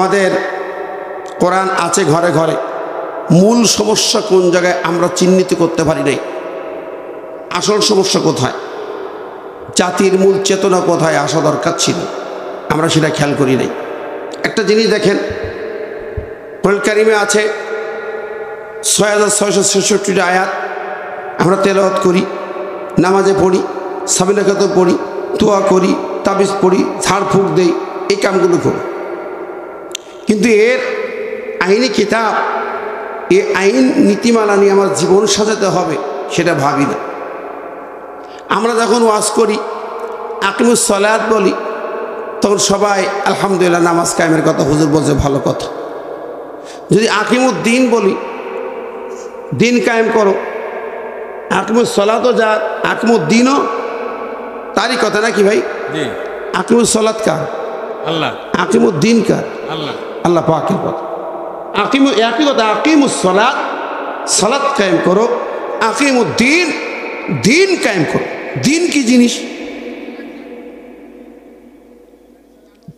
আমাদের কোরআন আছে ঘরে ঘরে, মূল সমস্যা কোন জায়গায় আমরা চিহ্নিত করতে পারি নাই। আসল সমস্যা কোথায়, জাতির মূল চেতনা কোথায় আসা দরকার ছিল, আমরা সেটা খেয়াল করি নাই। একটা জিনিস দেখেন, কোরআন কারিমে আছে 6666টি আয়াত, আমরা তেলাওয়াত করি, নামাজে পড়ি, সাবিনাকাতে পড়ি, দোয়া করি, তাবিজ পড়ি, ঝাড়ফুঁক দেই, এই কামগুলো করি। কিন্তু এর আইনি কিতাব, এই আইন নীতিমালা নিয়ে আমার জীবন সাজাতে হবে সেটা ভাবি না। আমরা যখন ওয়াজ করি, আকিমুস সালাত বলি, তখন সবাই আলহামদুলিল্লাহ নামাজ কায়েমের কথা হুজুর বলছে, ভালো কথা। যদি আকিমুদ্দিন বলি, দিন কায়েম করো, আকিমুস সালাতও যা, আকিমুদ্দিনও তারই কথা নাকি ভাই? আকিমুস সালাত কার? আল্লাহ। আকিমুদ্দিন কার? আল্লাহ। আল্লাহ পাকের কথা। একই কথা, আকিমুস সালাত, সালাত কায়েম করো, আকিমুদ্দিন, দিন কায়েম করো। দিন কি জিনিস?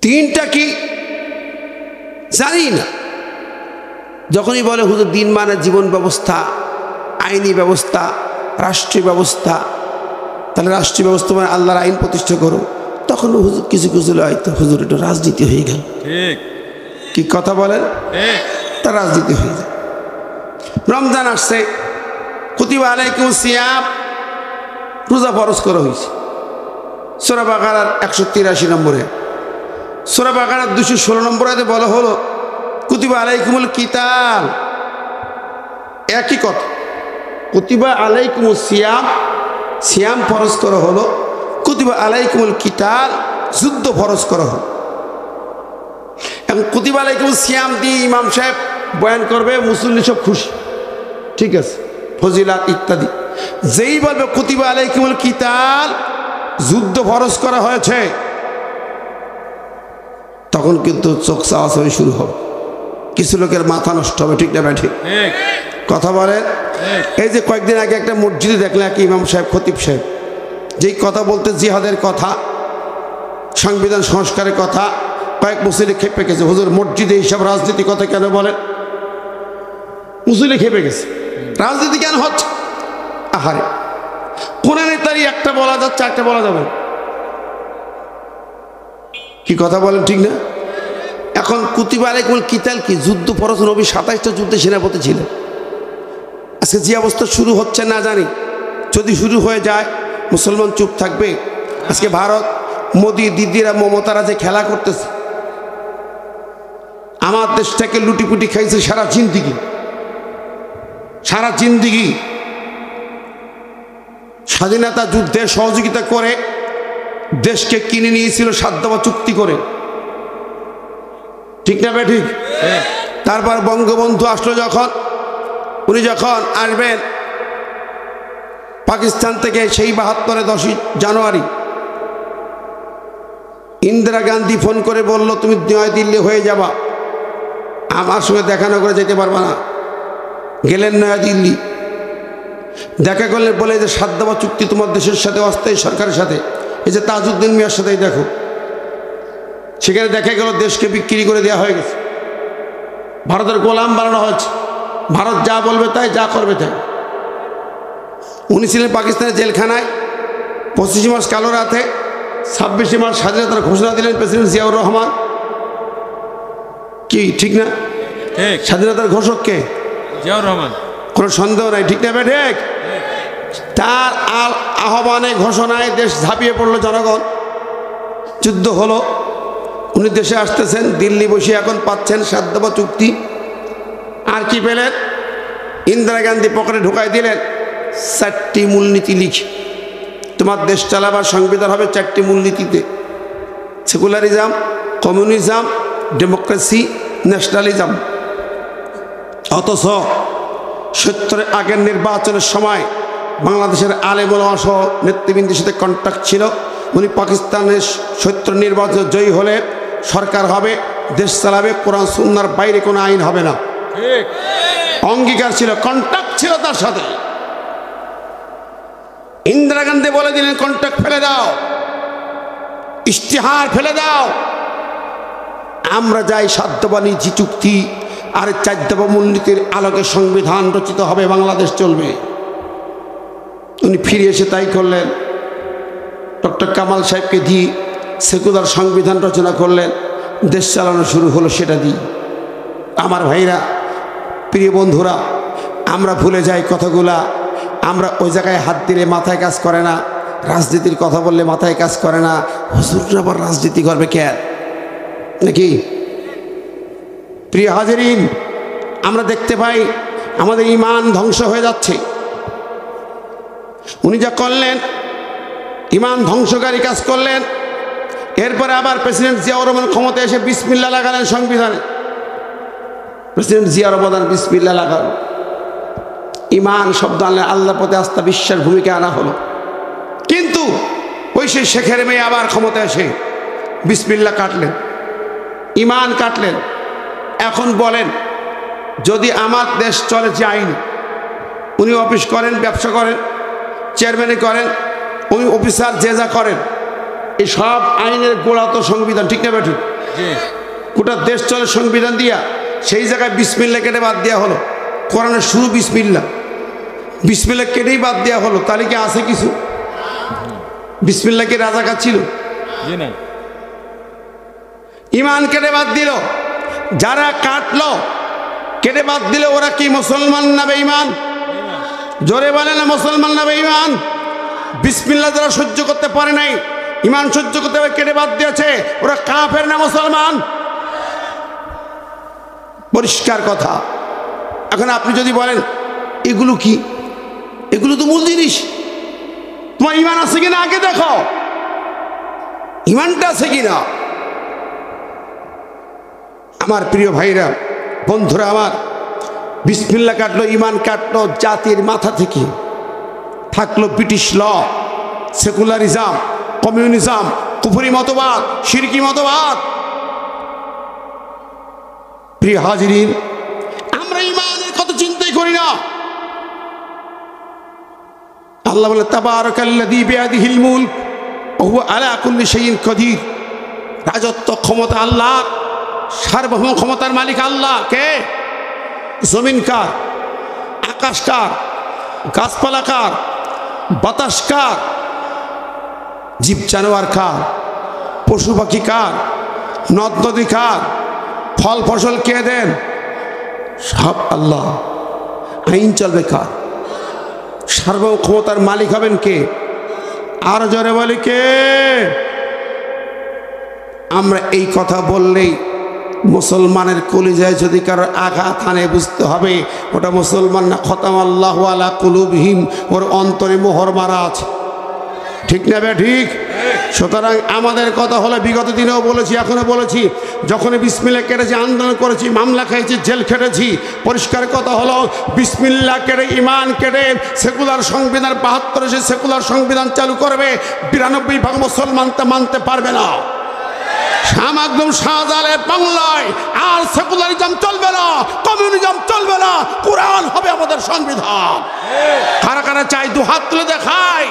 দিনটা কি জানি না। যখনই বলে হুজুর দিন মানে জীবন ব্যবস্থা, আইনি ব্যবস্থা, রাষ্ট্রীয় ব্যবস্থা, তাহলে রাষ্ট্রীয় ব্যবস্থা মানে আল্লাহর আইন প্রতিষ্ঠা করো, তখন হুজুর কিছু কিছু হয়তো হুজুর একটু রাজনীতি হয়ে গেল। কি কথা বলেন? তা রাজনীতি হয়ে যায়। রমজান আসছে, কুতিবা আলাইকুমুস সিয়াম, রোজা ফরজ করা হয়েছে। সূরা বাকারার 183 নম্বরে, সূরা বাকারার 216 নম্বরে বলা হলো কুতিবা আলাইকুমুল কিতাল। একই কথা, কুতিবা আলাইকুমুস সিয়াম, সিয়াম ফরজ করা হলো, কুতিবা আলাইকুমুল কিতাল, যুদ্ধ ফরজ করা হলো। এখন কুতিবা আলাইকুমুস সিয়াম দিয়ে ইমাম সাহেব বয়ান করবে, মুসল্লি সব খুশি, ঠিক আছে, ফজিলাত ইত্যাদি। যেই বলবে কুতিবা আলাইকুমুল কিতাল, যুদ্ধ ফরজ করা হয়েছে, তখন কিন্তু চোখ চাওয়াচাওয়ি শুরু হবে, কিছু লোকের মাথা নষ্ট হবে, ঠিক না ভাই? ঠিক কথা বলে। এই যে কয়েকদিন আগে একটা মসজিদে দেখলেন এক ইমাম সাহেব, খতিব সাহেব, যেই কথা বলতে জিহাদের কথা, সংবিধান সংস্কারের কথা, কয়েক মুসল্লি খেপে গেছে, হুজুর মসজিদে এইসব রাজনীতি কথা কেন বলেন? মুসল্লি খেপে গেছে, রাজনীতি কেন হচ্ছে? আহারে, কোরআনের তারই একটা বলা যাচ্ছে, একটা বলা যাবে, কি কথা বলেন ঠিক না? এখন কুতিবা আলাইকুমুল কিতাল কি? যুদ্ধ ফরজ। নবী 27টা যুদ্ধে সেনাপতি ছিলেন। আজকে যে অবস্থা শুরু হচ্ছে না জানি, যদি শুরু হয়ে যায় মুসলমান চুপ থাকবে? আজকে ভারত, মোদি, দিদিরা, মমতারা যে খেলা করতেছে, আমার দেশটাকে লুটিপুটি খাইছে সারা জিন্দিগি, সারা জিন্দিগি স্বাধীনতা যুদ্ধে সহযোগিতা করে দেশকে কিনে নিয়েছিল 7 দফা চুক্তি করে, ঠিক না ভাই? ঠিক। তারপর বঙ্গবন্ধু আসলো, যখন উনি যখন আসবেন পাকিস্তান থেকে, সেই 72-এ 10ই জানুয়ারি ইন্দিরা গান্ধী ফোন করে বলল, তুমি নয়াদিল্লি হয়ে যাবা, আমার সঙ্গে দেখা না করে যেতে পারবা না। গেলেন নয়াদিল্লি, দেখা করলেন, বলে যে 7 দফা চুক্তি তোমার দেশের সাথে, অস্থায়ী সরকারের সাথে, এই যে তাজউদ্দিন মিয়ার সাথেই দেখো। সেখানে দেখা গেল দেশকে বিক্রি করে দেওয়া হয়ে গেছে, ভারতের গোলাম বানানো হয়েছে, ভারত যা বলবে তাই, যা করবে তাই। উনি ছিলেন পাকিস্তানের জেলখানায়। 25 মার্চ কালো রাতে, 26 মার্চ স্বাধীনতার ঘোষণা দিলেন প্রেসিডেন্ট জিয়াউর রহমান। কি ঠিক না? স্বাধীনতার ঘোষক কে? জিয়াউর রহমান, কোনো সন্দেহ নাই, ঠিক না ভাই? ঠিক। তার আহ্বানে, ঘোষণায় দেশ ঝাঁপিয়ে পড়লো, জনগণ, যুদ্ধ হলো। উনি দেশে আসতেছেন, দিল্লি বসে এখন পাচ্ছেন 7 দফা চুক্তি। আর কি পেলেন? ইন্দিরা গান্ধী পকেটে ঢুকাই দিলেন 4টি মূলনীতি লিখে, তোমার দেশ চালাবার সংবিধান হবে 4টি মূলনীতিতে, সেকুলারিজম, কমিউনিজম, ডেমোক্রেসি, ন্যাশনালিজম। অথচ 70-এর আগের নির্বাচনের সময় বাংলাদেশের আলেম ওলামা সহ নেতৃবৃন্দের সাথে কন্ট্যাক্ট ছিল। উনি পাকিস্তানের 70 নির্বাচনে জয়ী হলে সরকার হবে, দেশ চালাবে, কোরআন সুন্নাহর বাইরে কোনো আইন হবে না, অঙ্গীকার ছিল, কন্ট্যাক্ট ছিল তার সাথে। ইন্দিরা গান্ধী বলে দিলেন, কন্ট্যাক্ট ফেলে দাও, ইশতেহার ফেলে দাও, আমরা যাই 7 দফা নীতি চুক্তি আর 4 দফা মূলনীতির আলোকে সংবিধান রচিত হবে, বাংলাদেশ চলবে। উনি ফিরে এসে তাই করলেন। ডক্টর কামাল সাহেবকে দিয়ে সেকুলার সংবিধান রচনা করলেন, দেশ চালানো শুরু হলো সেটা দিয়ে। আমার ভাইরা, প্রিয় বন্ধুরা, আমরা ভুলে যাই কথাগুলা। আমরা ওই জায়গায় হাত দিলে মাথায় কাজ করে না, রাজনীতির কথা বললে মাথায় কাজ করে না। হুজুররা আবার রাজনীতি করবে কেন নাকি? প্রিয় হাজিরিন, আমরা দেখতে পাই আমাদের ঈমান ধ্বংস হয়ে যাচ্ছে। উনি যা করলেন ঈমান ধ্বংসকারী কাজ করলেন। এরপরে আবার প্রেসিডেন্ট জিয়াউর রহমান ক্ষমতায় এসে বিসমিল্লাহ লাগালেন সংবিধানে। প্রেসিডেন্ট জিয়াউর রহমান বিসমিল্লাহ লাগাল, ঈমান শব্দ আনলেন, আল্লাহর প্রতি আস্থা বিশ্বাস ভূমিকা আনা হলো। কিন্তু ওই সে শেখের মেয়ে আবার ক্ষমতায় এসে বিসমিল্লাহ কাটলেন, ঈমান কাটলেন। এখন বলেন, যদি আমার দেশ চলে যে আইন, উনি অফিস করেন, ব্যবসা করেন, চেয়ারম্যানই করেন, উনি অফিসার যে যা করেন, এই সব আইনের গোড়া তো সংবিধান, ঠিক না বেঠিক? গোটা দেশ চলে সংবিধান দিয়া। সেই জায়গায় বিসমিল্লাহ কেটে বাদ দেওয়া হলো। কোরআনের শুরু বিসমিল্লাহ, বিসমিল্লাহ কেটেই বাদ দেওয়া হলো। তাহলে কি আছে কিছু? বিসমিল্লাহ কি রাজাকার ছিল? ঈমান কেটে বাদ দিল। যারা কাটলো, কেটে বাদ দিল, ওরা কি মুসলমান না বেঈমান? জোরে বলে না মুসলমান না বেঈমান? বিসমিল্লাহ যারা সহ্য করতে পারে নাই, ঈমান সহ্য করতে কেটে বাদ দিয়েছে, ওরা কাফের না মুসলমান? পরিষ্কার কথা। এখন আপনি যদি বলেন এগুলো কি, এগুলো তো মূল জিনিস, তোমার ঈমান আছে কিনা আগে দেখো, ঈমানটা আছে কিনা। আমার প্রিয় ভাইরা, বন্ধুরা আমার, বিসমিল্লাহ কাটলো, ঈমান কাটলো, জাতির মাথা থেকে থাকলো ব্রিটিশ ল, সেকুলারিজম, কমিউনিজম, কুফরি মতবাদ, শিরকি মতবাদ। প্রিয় হাজিরিন, আমরা ঈমানের কত চিন্তাই করি না। আল্লাহ বলে, তাবারাকাল্লাযী বিয়াদিহিল মুলক ওয়া হুয়া আলা কুল্লি শাইইন কাদির। রাজত্ব ক্ষমতা আল্লাহ, সার্বভৌম ক্ষমতার মালিক আল্লাহ। কে? জমিন কার? আকাশ কার? গাছপালা কার? বাতাস কার? জীব জানোয়ার কার? পশু পাখি কার? নদ নদী কার? ফল ফসল কে দেন? সব আল্লাহ। আইন চলবে কার? সার্বভৌম ক্ষমতার মালিক হবেন কে? আর জোরে বলি কে? আমরা এই কথা বললেই মুসলমানের কলিজায় যদি কারোর আঘাত আনে, বুঝতে হবে ওটা মুসলমান না, খতাম আল্লাহু আলা কুলুবিহিম, ওর অন্তরে মোহর মারা আছে। ঠিক না বে ঠিক? সুতরাং আমাদের কথা হলো, বিগত দিনেও বলেছি, এখনো বলেছি, যখনই বিসমিল্লাহ কেটেছি, আন্দোলন করেছি, মামলা খেয়েছি, জেল খেটেছি, পরিষ্কার কথা হলো, বিসমিল্লাহ কেটে ঈমান কেটে সেকুলার সংবিধান ৭২ এসে সেকুলার সংবিধান চালু করবে, ৯২% মুসলমান তা মানতে পারবে না। একদম শাহজালালের বাংলায় আর সেকুলারিজম চলবে না, কমিউনিজম চলবে না, কোরআন হবে আমাদের সংবিধান। কারা কারা চাই দু হাত তুলে দেখায়।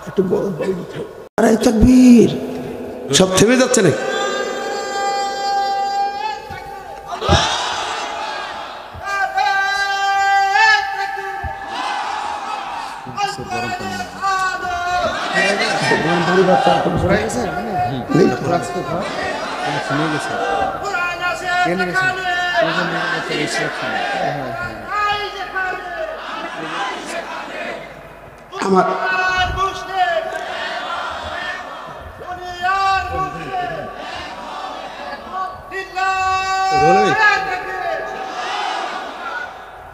একটু বড় আরে তাকবীর, সব থেমে যাচ্ছে না। আমার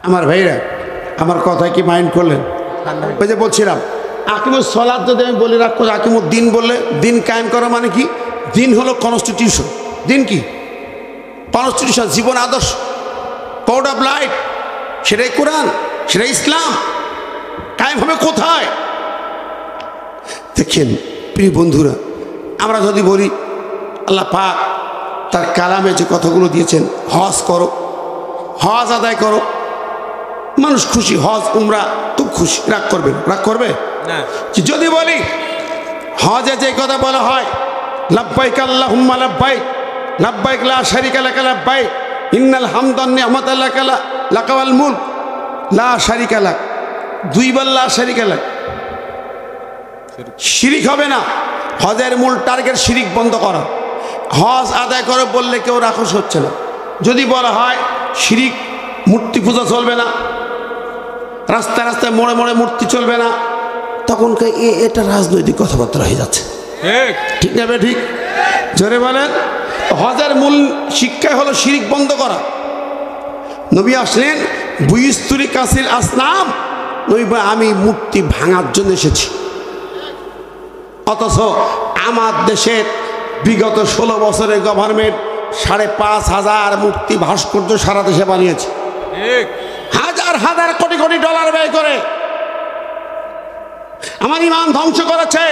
আমার ভাইরা, আমার কথা কি মাইন্ড করলেন? ওই যে বলছিলাম, আকিমুস সালাত যদি আমি বলে রাখবো, আকিমুদ দিন বললে, দিন কায়েম করা মানে কি? দিন হলো কনস্টিটিউশন। দিন কি? কনস্টিটিউশন, জীবন আদর্শ, কোড অফ লাইফ। সেটাই কোরআন, সেটাই ইসলাম। কায়েম হবে কোথায়? দেখেন প্রিয় বন্ধুরা, আমরা যদি বলি আল্লাহ পাক তার কালামে যে কথাগুলো দিয়েছেন, হজ করো, হজ আদায় করো, মানুষ খুশি, হজ উমরা খুব খুশি, রাগ করবে? রাগ করবে না। যদি বলি হজে যে কথা বলা হয়, লাব্বাইক আল্লাহুম্মা লাব্বাইক লাব্বাইক লা শারীকা লাকা লাব্বাইক ইন্নাল হামদা ওয়ান নি'মাতা লাকা ওয়াল মুলক লা শারীকা লাক। দুইবার লা শারীকা লাক। শিরিক হবে না। হজের মূল টার্গেট শিরিক বন্ধ করা। হজ আদায় করে বললে কেউ রাক্ষস হচ্ছে না। যদি বলা হয় শিরিক, মূর্তি পূজা চলবে না, রাস্তায় রাস্তায় মোড়ে মোড়ে মূর্তি চলবে না, তখন এটা রাজনৈতিক কথাবার্তা হয়ে যাচ্ছে। ঠিক না? ঠিক জোরে বলেন। হজের মূল শিক্ষা হলো শিরিক বন্ধ করা। নবী আসলেন বুইস্তুরি কাসিল আসনাম, নবী বলেন আমি মূর্তি ভাঙার জন্য এসেছি। অথচ আমার দেশের বিগত 16 বছরের গভর্নমেন্ট 5,500 মূর্তি ভাস্কর্য সারা দেশে বানিয়েছে। হাজার হাজার কোটি কোটি ডলার ব্যয় করে আমার ইমান ধ্বংস করেছে।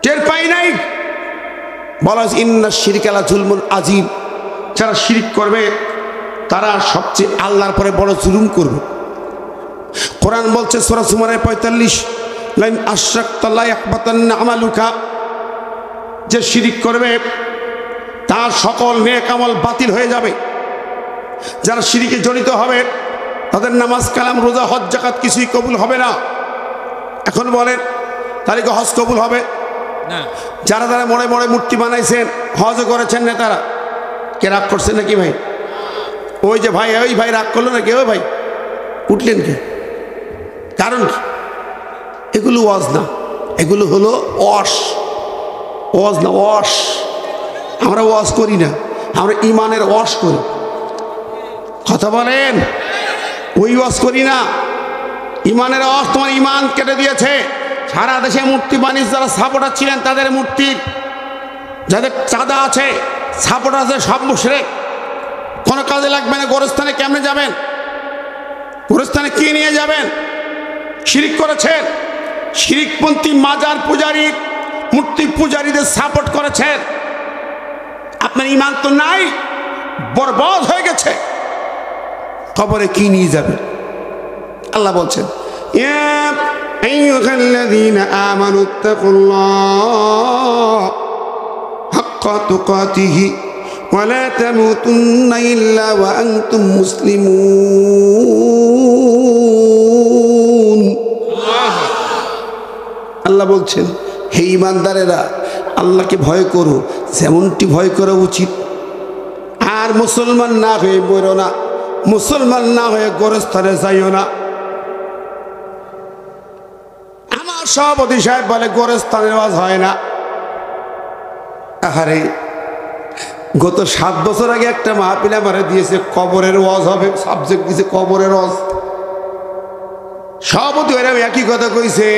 টের পাই নাই? বলা ইন্না শিরকা লা যুলমুন আযীম, যারা শিরিক করবে তারা সবচেয়ে আল্লাহর পরে বড় জুলুম করবে। কোরআন বলছে সূরা জুমারের 45, লাইন আশরাকতা লা ইয়াহবাতান্না আমালুকা, যে শিরিক করবে তার সকল নেক আমল বাতিল হয়ে যাবে। যারা শিরিকে জড়িত হবে তাদের নামাজ, কালাম, রোজা, হজ, যাকাত কিছুই কবুল হবে না। এখন বলেন তাহলে কি হজ কবুল হবে না? যারা যারা মোড়ে মোড়ে মূর্তি বানাইছেন, হজও করেছেন নেতারা, কে রাগ করছেন নাকি ভাই? ওই যে ভাই, ওই ভাই রাগ করলো নাকি? ওই ভাই উঠলেন কে? কারণ কি? এগুলো ওয়াজ না, এগুলো হলো ওয়াশ। ওয়াজ না, ওয়াশ। আমরা ওয়াজ করি না, আমরা ইমানের ওয়াশ করি। কথা বলেন, ওই ওয়াজ করি না। ইমানের ওয়াশ তোমার ইমান কেটে দিয়েছে। সারা দেশে মূর্তি বানিয়ে যারা সাপোর্টার ছিলেন তাদের মূর্তির, যাদের চাঁদা আছে, সাপোর্টার আছে, সব মুশরিক। কোনো কাজে লাগবে না। গোরস্থানে কেমনে যাবেন? গোরস্থানে কি নিয়ে যাবেন? শিরিক করেছেন। শিরিকপন্থী মাজার পূজারী, মূর্তি পূজারীদের সাপোর্ট করেছেন। আপনার ইমান তো নাই, বরবাদ হয়ে গেছে। কবরে কি নিয়ে যাবেন? আল্লাহ বলছেন ইয়া আইয়ুহাল্লাযীনা আমানুত্তাকুল্লাহ হাক্কা তুকাতিহি ওয়া লা তামুতুন্না ইল্লা ওয়া আনতুম মুসলিমুন। আল্লাহ বলছেন হে ঈমানদারেরা, আল্লাহকে ভয় করো যেমনটি ভয় করা উচিত। আর মুসলমান না হয়ে মরো না, মুসলমান না হয়ে গোরস্থানে যাইও না। আমার সভাপতি সাহেব বলে গোরস্থানের ওয়াজ হয় না। আরে গত 7 বছর আগে একটা মাহফিল আমারে দিয়েছে, কবরের ওয়াজ হবে, সাবজেক্ট দিয়েছে কবরের ওয়াজ। সভাপতি ওরা একই কথা কইছে।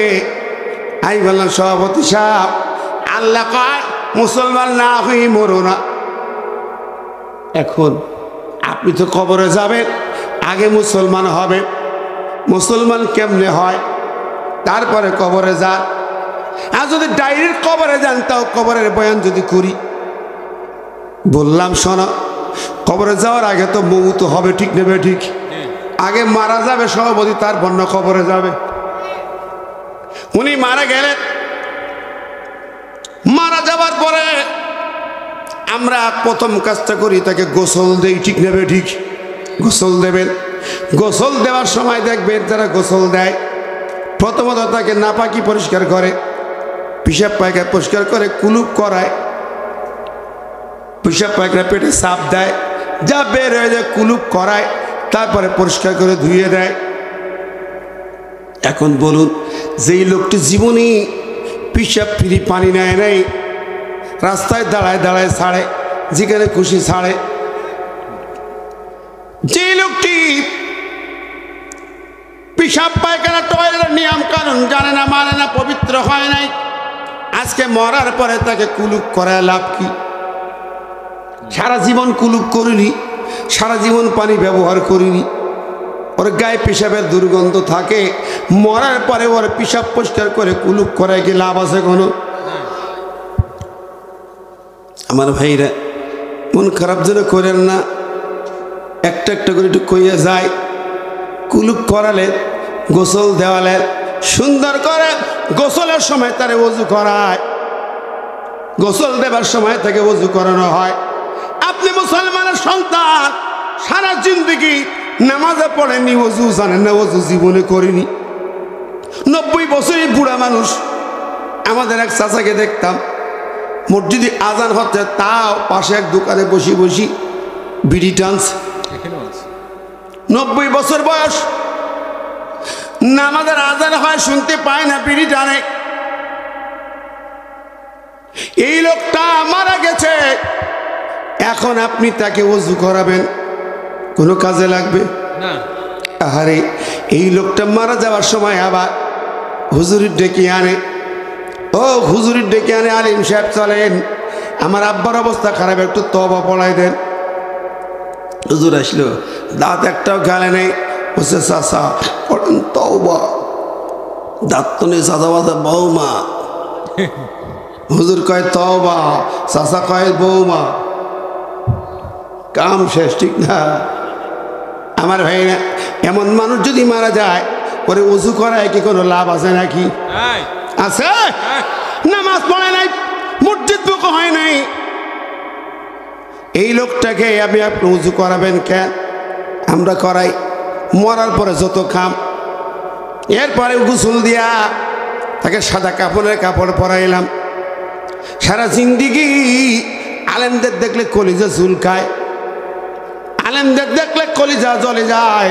আমি বললাম সভাপতি সাহেব, আল্লাহ কয় মুসলমান না হয়ে মরো না। এখন আপনি তো কবরে যাবেন, আগে মুসলমান হবে। মুসলমান কেমনে হয়? তারপরে কবরে যান। আর যদি ডাইরেক্ট কবরে যান, তাও কবরের বয়ান যদি করি, বললাম শোনো, কবরে যাওয়ার আগে তো মৌত হবে, ঠিক নেবে? ঠিক। আগে মারা যাবে সভাপতি, তারপর না কবরে যাবে। উনি মারা গেলেন। মারা যাবার পরে আমরা প্রথম কাজটা করি, তাকে গোসল দেই, ঠিক নেবে? ঠিক। গোসল দেবেন। গোসল দেওয়ার সময় দেখবেন যারা গোসল দেয়, প্রথমত তাকে নাপাকি পরিষ্কার করে, পিসাব পায়খানা পরিষ্কার করে, কুলুপ করায়, পিসাব পায়খানা পেটে চাপ দেয়, যা বের হয়ে যায় কুলুপ করায়, তারপরে পরিষ্কার করে ধুয়ে দেয়। এখন বলুন, যেই লোকটি জীবনে পিসাব ফিরি পানি নেয় নাই, রাস্তায় দাঁড়ায় দাঁড়ায় ছাড়ে, যেখানে খুশি ছাড়ে, যে লোকটি পিসাব পায়খানা টয়লেটের নিয়ম কানুন জানে না, মানে না, পবিত্র হয় নাই, আজকে মরার পরে তাকে কুলুপ করায় লাভ কি? সারা জীবন কুলুপ করিনি, সারা জীবন পানি ব্যবহার করিনি, ওর গায়ে পেশাবের দুর্গন্ধ থাকে, মরার পরে ওর পেশাব পরিষ্কার করে কুলুপ করায় কি লাভ আছে কোনো? আমার ভাইরা, মন খারাপ যেন করেন না, একটা একটা করে একটু কইয়া যায়। কুলুপ করালে, গোসল দেওয়ালে, সুন্দর করে গোসলের সময় তারে ওযু করায়, গোসল দেবার সময় থেকে ওযু করানো হয়। আপনি মুসলমানের সন্তান, সারা জিন্দগি নামাজে পড়েননি, ওযু জানেন না, ওযু জীবনে করিনি। 90 বছরের বুড়া মানুষ। আমাদের এক চাচাকে দেখতাম মসজিদে আজান হচ্ছে, তাও পাশে এক দোকানে বসি বসি বিড়ি টানছে। 90 বছর বয়স, নামাজের আজান হয় শুনতে পায় না, বিড়ি টানে। এই লোকটা মারা গেছে, এখন আপনি তাকে ওযু করাবেন, কোনো কাজে লাগবে না। আরে এই লোকটা মারা যাওয়ার সময় আবার হুজুরের ডেকে আনে, ও হুজুরের ডেকে আনে, আলিম সাহেব চলেন, আমার আব্বার অবস্থা খারাপ, একটু তওবা পড়াই দেন। হুজুর আসলো, দাঁত একটাও গালে নেই, বলছে চাচা পড়েন তওবা। দাঁত তো নেই, চাচা বাজা বৌমা। হুজুর কয় তওবা, চাচা কয় বৌমা। কাম শেষ, ঠিক না? আমার ভাইরা, এমন মানুষ যদি মারা যায়, পরে ওযু করায় কি কোনো লাভ আছে নাকি? আছে? নামাজ পড়ে নাই, মসজিদ বুক হয় নাই। এই লোকটাকে আপনি ওযু করাবেন কেন? আমরা করাই, মরার পরে যত খাম। এরপরে গোসল দিয়া তাকে সাদা কাপড়ের কাপড় পরাইলাম। সারা জিন্দিগি আলেমদের দেখলে কলিজা চুলকায়, আলেমদের দেখলে কলিজা জ্বলে যায়,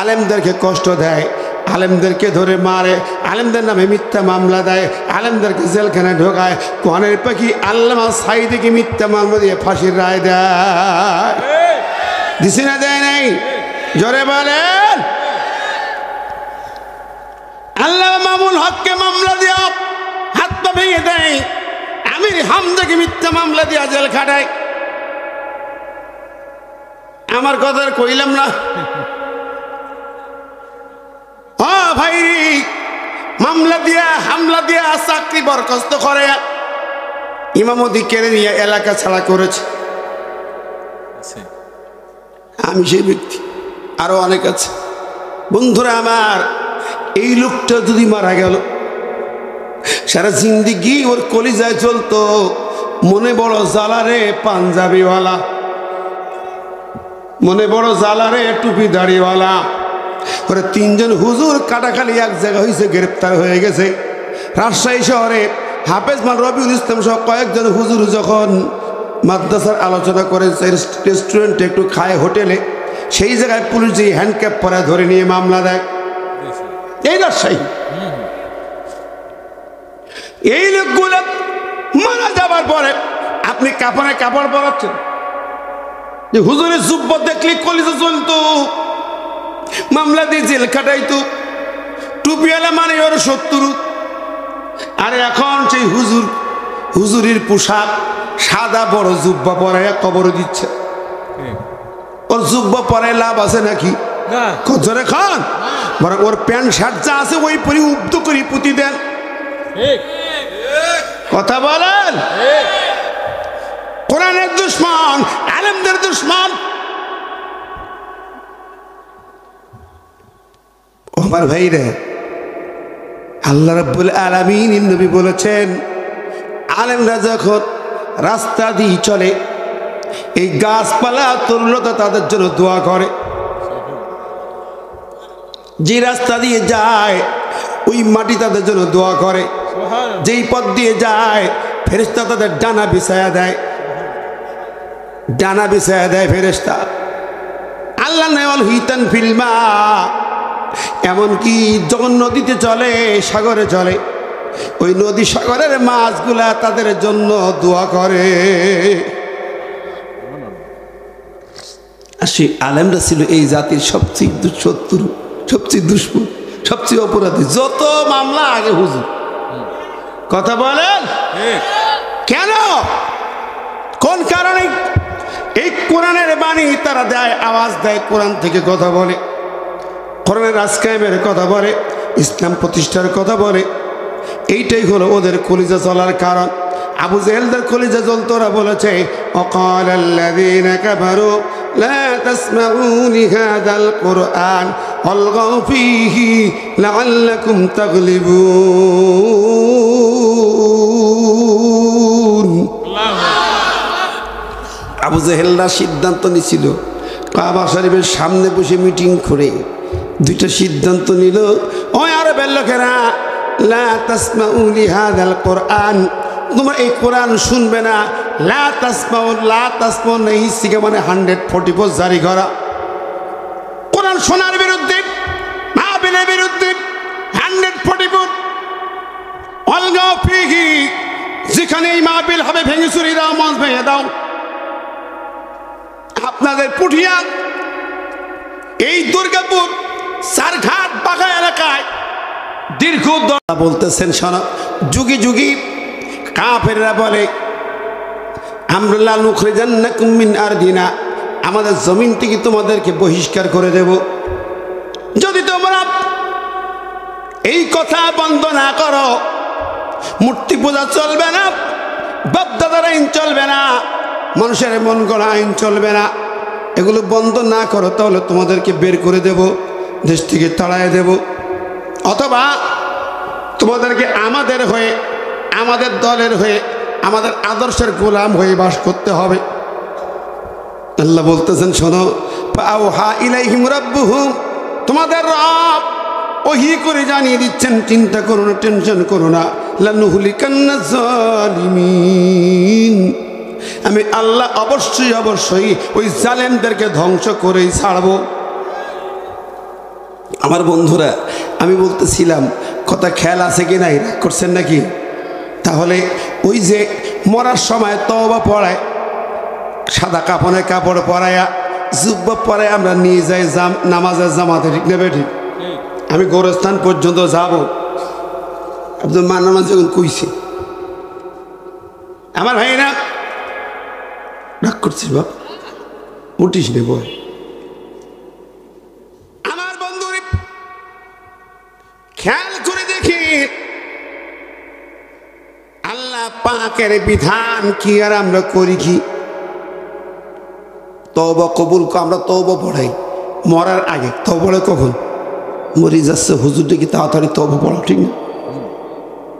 আলেমদেরকে কষ্ট দেয়, আলেমদেরকে ধরে মারে, আলেমদের নামে মিথ্যা মামলা দেয়, আলেমদেরকে জেলখানায় ঢোকায়। কোরআনের পাখি আল্লামা সাঈদীকে মিথ্যা মামলা দিয়ে ফাঁসির রায় দেয়। দিছে না, দেয় নাই? জোরে বলেন। আল্লামা মামুনুল হককে মামলা দিয়া হাত পা ভেঙে দেয়, আমির হামজাকে মিথ্যা মামলা দিয়া জেল খাটায়। আমার কথা কইলাম না? ভাই, মামলা দিয়া হামলা দিয়া চাকরি বরখাস্ত করে, ইমামতি কেড়ে নিয়ে এলাকা ছাড়া করেছে। আমি সেই ব্যক্তি, আরো অনেক আছে। বন্ধুরা আমার, এই লোকটা যদি মারা গেল, সারা জিন্দিগি ওর কলিজায় চলতো মনে বড় জ্বালারে পাঞ্জাবিওয়ালা, মনে বড় জ্বালারে টুপি দাড়িওয়ালা। ওরা 3 জন হুজুর কাটাখালি এক জায়গা হয়েছে, গ্রেপ্তার হয়ে গেছে। রাজশাহী শহরে হাফেজ মান রবিউল ইসলাম সহ কয়েকজন হুজুর যখন মাদ্রাসার আলোচনা করে রেস্টুরেন্টে একটু খায় হোটেলে, সেই জায়গায় পুলিশ যে হ্যান্ডক্যাপ পরে ধরে নিয়ে মামলা দেয়। এই রাজশাহী, এই লোকগুলো মারা যাবার পরে আপনি কাপড়ে কাপড় পরাচ্ছেন। যে হুজুরের জুব্বত দেখলে কলিজা চলতো, মামলা দিয়ে জেল খাটাইতো, টুপিওয়ালা মানে ওর 70। আর এখন সেই হুজুরের পোশাক সাদা বড় জুব্বা পরাইয়া কবর দিচ্ছে। ওর জুব্বা পরায় লাভ আছে নাকি? জোরে খান। বরং ওর প্যান্ট শার্ট যা আছে ওই পরি উব্দ করি পুঁতি দেন। কথা বলেন। কোরআনের দুশ্মন, আলেমদের দুশ্মন। আমার ভাইরে, আল্লাহ রাব্বুল আলামিন নবী বলেছেন, আলেমরা যখন রাস্তা দিয়ে চলে, এই গাছপালা তরুলতা তাদের জন্য দোয়া করে। যে রাস্তা দিয়ে যায় ওই মাটি তাদের জন্য দোয়া করে। যেই পথ দিয়ে যায় ফেরেশতা তাদের ডানা বিছায়া দেয়, ডানা বিছায়া দেয় ফেরেশতা। আল্লাহ নেওয়াল হিতান ফিল্মা, এমনকি যখন নদীতে চলে, সাগরে চলে, ওই নদী সাগরের মাছগুলা তাদের জন্য দোয়া করে। আর সেই আলেমরা ছিল এই জাতির সবচেয়ে শত্রু, সবচেয়ে দুশ্মন, সবচেয়ে অপরাধী। যত মামলা আগে হুজুর। কথা বলেন কেন? কোন কারণে? এই কোরআনের বাণী তারা দেয়, আওয়াজ দেয়, কোরআন থেকে কথা বলে, কোরআনের রাজ কায়েমের কথা বলে, ইসলাম প্রতিষ্ঠার কথা বলে। এইটাই হলো ওদের কলিজা চলার কারণ। আবু জেহেলদের কলিজা জ্বলতো, ওরা বলেছে وقال الذين كفروا لا تسمعوا لهذا القرآن والغوا فيه لعلكم تغلبون। আবু জেহেলরা সিদ্ধান্ত নিছিল কাবা শরীফের সামনে বসে মিটিং করে দুইটা সিদ্ধান্ত নিল, ও আরবের লোকেরা, লা তাসমাউ লিহাযাল কোরআন, তোমরা এই কোরআন শুনবে না। লা তাসমাউ নেই সিকে মানে 144 জারি করা, কোরআন শোনার বিরুদ্ধে, মাহফিলের বিরুদ্ধে 144 অলগা ফিহি, যেখানে এই মাহফিল হবে ভেঙে চুরি দাও, মঞ্চ ভেঙে দাও। আপনাদের পুঠিয়া এই দুর্গাপুর সারঘাট বাঘা এলাকায় দীর্ঘ বলতেছেন শোনো, যুগি যুগি কাফেররা বলে আমরা লা নুখরিজান্নাকুম মিন আরদিনা, আমাদের জমিন থেকে তোমাদেরকে বহিষ্কার করে দেব যদি তোমরা এই কথা বন্ধ না করো। মূর্তি পূজা চলবে না, বাপদাদার আইন চলবে না, মানুষের মন গড়া আইন চলবে না, এগুলো বন্ধ না করো তাহলে তোমাদেরকে বের করে দেব, দেশ থেকে তাড়ায় দেব, অথবা তোমাদেরকে আমাদের হয়ে, আমাদের দলের হয়ে, আমাদের আদর্শের গোলাম হয়ে বাস করতে হবে। আল্লাহ বলতেছেন শোনো, ফাআওহা ইলাইহিম রাব্বুহুম, তোমাদের রব ওহী করে জানিয়ে দিচ্ছেন, চিন্তা করো না, টেনশন করো না, লানুহলিকান্নাজ জালিমিন, আমি আল্লাহ অবশ্যই অবশ্যই ওই জালেমদেরকে ধ্বংস করেই ছাড়ব। আমার বন্ধুরা, আমি বলতেছিলাম কথা খেয়াল আছে কি নাই, রাগ করছেন নাকি? তাহলে ওই যে মরার সময় তওবা পড়ায়, সাদা কাপড়ে কাপড় পরায়া, জুব্বা পরায় আমরা নিয়ে যাই নামাজের জামাতে, ঠিক নেবে ঠিক? আমি গোরস্থান পর্যন্ত যাব, আব্দুল মান্নান যখন কইছে, আমার ভাইরা রাগ করছিস বাপ, উঠিস নে বল। আমার বন্ধু খেয়াল করে দেখি আল্লাহ পাকের বিধান কি আর আমরা করি কি? তওবা কবুল, আমরা তওবা পড়াই মরার আগে। তওবা পড়ে কখন? মরি যাচ্ছে হুজুর দেখি তাড়াতাড়ি তওবা পড়া, ঠিক না?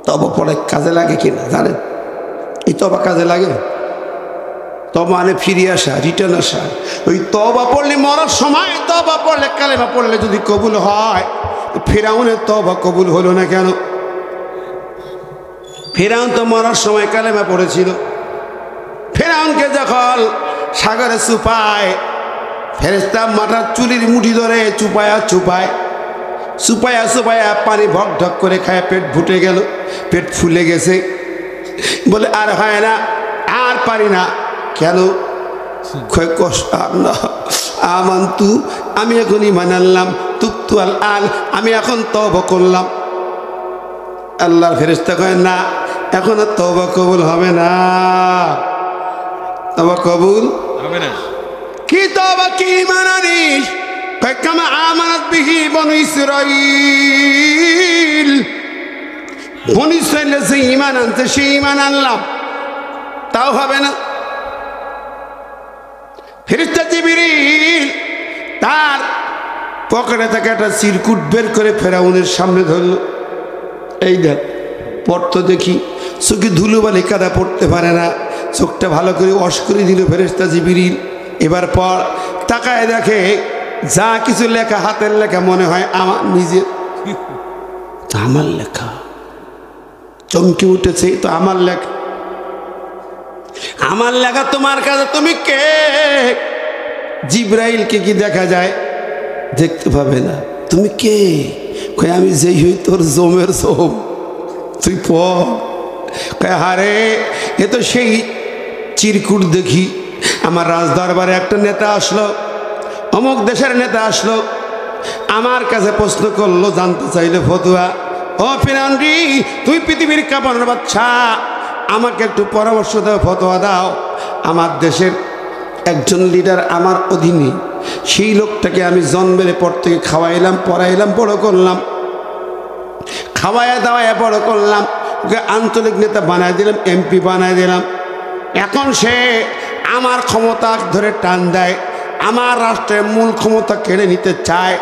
তওবা পড়ে কাজে লাগে কিনা জানেন? এই তওবা কাজে লাগে, তওবা মানে ফিরে আসা, রিটার্ন আসা। ওই তওবা পড়লে মরার সময় তওবা পড়লে, কালেমা পড়লে যদি কবুল হয়, ফিরাউনের তওবা কবুল হলো না কেন? ফিরাউন তো মরার সময় কালেমা পড়েছিল। ফিরাউনকে যখন সাগরে চুপায়, ফেরেশতা মাথার চুলির মুঠি ধরে চুপায়া চুপায়, চুপায়া চুপায়া পানি ভক ঢক করে খায়, পেট ফুটে গেল, পেট ফুলে গেছে, বলে আর হয় না, আর পারি না। কেন? কষ্ট আমান্তু, আমি এখন ঈমান আনলাম, তুবতু আল, আমি এখন তওবা করলাম। আল্লাহর ফেরেশতা কয় না, এখন আর তওবা কবুল হবে না, তওবা কবুল হবে না। কি তওবা, কি ঈমান আনিস? কয় কামা আমানাত বিহি বনু ইসরাঈল, বনু ইসরাঈল যে ঈমান আনতে সেই ঈমান আনলাম, তাও হবে না। ফেরেশতা জিবরিল তার পকেটে থেকে একটা চিরকুট বের করে ফেরাউনের সামনে ধরলো, এই দেখ পড়তো দেখি। চোখে ধুলোবালি কাদা পড়তে পারে না, চোখটা ভালো করে ওয়াশ করে দিল ফেরেশতা জিবরিল। এবার পর তাকায় দেখে যা কিছু লেখা, হাতের লেখা, মনে হয় আমার নিজের, আমার লেখা। চমকে উঠেছে, তো আমার লেখা, আমার লেখা তোমার কাছে, তুমি কে? জিবরাইলকে কি দেখা যায়? দেখতে পাবে না। তুমি কে? কয় আমি যেই হই তোর জমের জম, তুই পড়। কয় হারে, এ তো সেই চিরকুট দেখি। আমার রাজদরবারে একটা নেতা আসলো, অমুক দেশের নেতা আসলো, আমার কাছে প্রশ্ন করলো, জানতে চাইলে ফতুয়া। ও ফিরাউনরি, তুই পৃথিবীর কাপড়ের বাচ্চা, আমাকে একটু পরামর্শ দাও, ফতোয়া দাও। আমার দেশের একজন লিডার আমার অধীনে, সেই লোকটাকে আমি জন্মের পর থেকে খাওয়াইলাম, পড়াইলাম, বড় করলাম, খাওয়াইয়া দাওয়াইয়া বড় করলাম, ওকে আঞ্চলিক নেতা বানাই দিলাম, এমপি বানাই দিলাম। এখন সে আমার ক্ষমতা ধরে টান দেয়, আমার রাষ্ট্রের মূল ক্ষমতা কেড়ে নিতে চায়।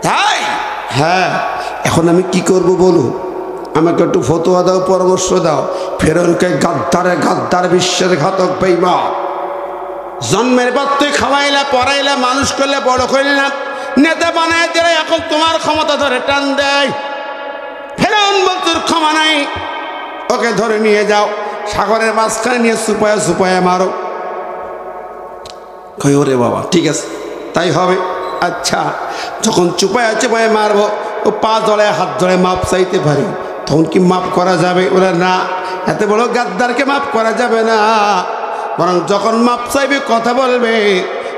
তাই হ্যাঁ, এখন আমি কি করব বলো? আমাকে একটু ফতোয়া দাও, পরামর্শ দাও। ফেরাউনকে গাদ্দারে গাদ্দার, বিশ্বের ঘাতক বেঈমান, জন্মের পর তুই খাওয়াইলা পড়াইলা মানুষ করলে বড় করলে না, নেতা বানায় দিলে এখন তোমার ক্ষমতা ধরে টান দেয়। ফেরাউন বলতুর ক্ষমা নাই, ওকে ধরে নিয়ে যাও সাগরের মাঝখানে নিয়ে সুপায়া সুপায়া মারো। কই ওরে বাবা ঠিক আছে তাই হবে। আচ্ছা যখন চুপায়া চুপায়া মারবো ও পা জড়ায় হাত জড়ায় মাপ চাইতে পারি, তখন কি মাপ করা যাবে? ওরা না, এত বড় গাদ্দারকে মাপ করা যাবে না, বরং যখন মাপ চাইবে কথা বলবে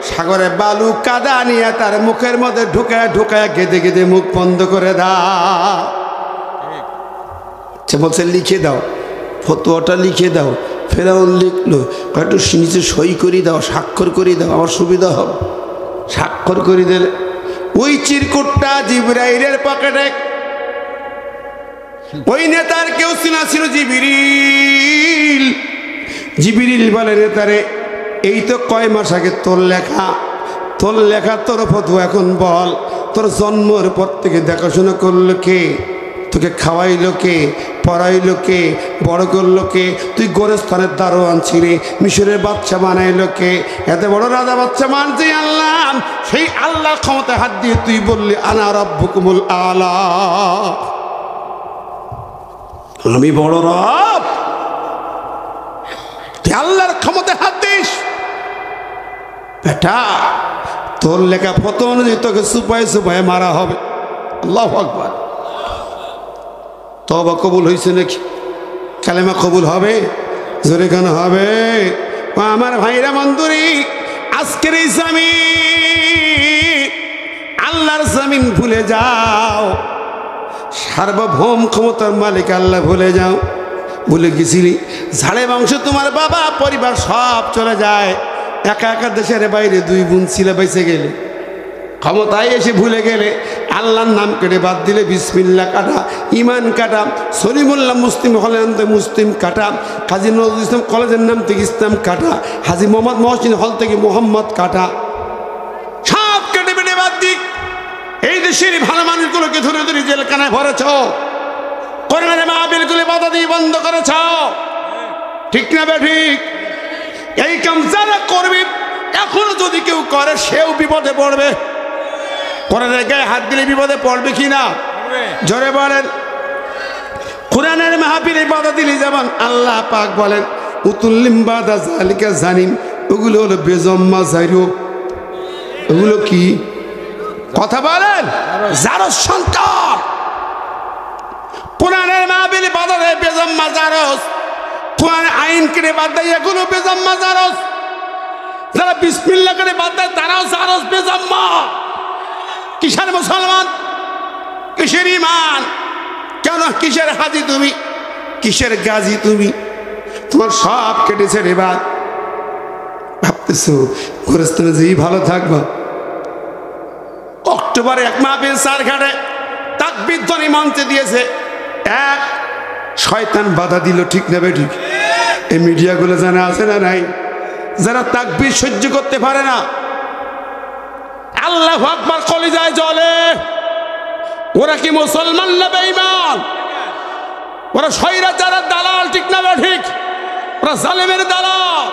সাগরে বালু কাদা নিয়ে তার মুখের মধ্যে ঢুকায় ঢুকায় গেদে গেদে মুখ বন্ধ করে দাও। সে বলছে লিখে দাও, ফতোয়াটা লিখে দাও। ফেরাউন লিখলো, একটু নিচে সই করে দাও, স্বাক্ষর করে দাও, আমার সুবিধা হবে। স্বাক্ষর করে দিলে ওই চিরকুটটা জিবরাইলের পকেটে। ওই নেতার কেউ চিনা ছিল জিবরিল। জিবরিল বলে নেতারে, এই তো কয় মাস আগে তোর লেখা তোর ফতোয়া এখন বল, তোর জন্মের পর থেকে দেখাশোনা করলো কে? তোকে খাওয়াইলো কে? পড়াইলো কে? বড় করলো কে? তুই গোরস্থানের দারোয়ান ছিলি, মিশরের বাচ্চা বানাইলো কে? এত বড় রাজা বাচ্চা মানছি আল্লাহ। সেই আল্লাহর ক্ষমতা হাত দিয়ে তুই বললি আনা রাব্বুকুমুল আলা, আমি বড় রব। তুই আল্লাহর ক্ষমতা হাত দিস বেটা, তোর লেখা ফতোয়া অনুযায়ী তোকে সুপায় সুপায় মারা হবে। আল্লাহু আকবার। তওবা কবুল হয়েছে নাকি? কালেমা কবুল হবে? জোরে কেন হবে? আমার ভাইরা বন্ধুরি, আজকের এই জমিন আল্লাহর জমিন ভুলে যাও, সার্বভৌম ক্ষমতার মালিক আল্লাহ ভুলে যাও। ভুলে গেছিলি ঝাড়ে বংশ, তোমার বাবা পরিবার সব চলে যায়, একা একা দেশের বাইরে দুই বোন ছিল বেঁচে গেলে, ক্ষমতায় এসে ভুলে গেলে আল্লাহর নাম কেটে বাদ দিলে বিসমিল্লাহ কাটা, ইমান কাটা, সলিমুল্লাহ মুসলিম হলেন তো মুসলিম কাটা, কাজী নজরুল ইসলাম কলেজের নাম থেকে ইসলাম কাটা, হাজী মোহাম্মদ মহসিন হল থেকে মোহাম্মদ কাটা, সব কেটে বেটে বাদ দিক। এই দেশের ভালো মানুষগুলোকে ধরে ধরে জেলখানায় ভরেছ, কোরআনের মাহফিলগুলো বাধা দিয়ে বন্ধ করেছ, ঠিক না বে ঠিক? এই কাম যারা করবে এখন যদি কেউ করে সেও বিপদে পড়বে। কোরআনের গায়ে হাত দিলে বিপদে পড়বে কি না? জোরে বলেন। কোরআনের মাহফিলে বাধা দিলে যেমন আল্লাহ পাক বলেন উতুল্লিম বাদা জালিকা জানিম, ওগুলো হলো বেজম্মা জাইরো। ওগুলো কি কথা বলেন? জারস সন্তান। কোরআনের মাহফিলে বাধা দেয় বেজম্মা জারস, কোরআন আইন কেটে বাদ দেয় এগুলো বেজম্মা জারস। যারা বিসমিল্লাহ করে বাদ দেয় তারাও জারস বেজম্মা। কিসের মুসলমান? কিসের ইমান? কেন কিসের হাজি তুমি? কিসের গাজী তুমি? তোমার সব কেটেছে রে বাদ। ভাবতেছো গোরস্থানে যেই ভালো থাকবা। অক্টোবরে এক মাহফিল সারঘাটে তাকবীর ধ্বনি মঞ্চে দিয়েছে, এক শয়তান বাধা দিল, ঠিক না বেঠিক? এই মিডিয়াগুলো জানা আছে না নাই? যারা তাকবীর সহ্য করতে পারে না, আল্লাহু আকবার কলিজায় জ্বলে, ওরা কি মুসলমান না বেঈমান? ওরা স্বৈরাচারের দালাল, ঠিক না ঠিক? ওরা জালেমের দালাল,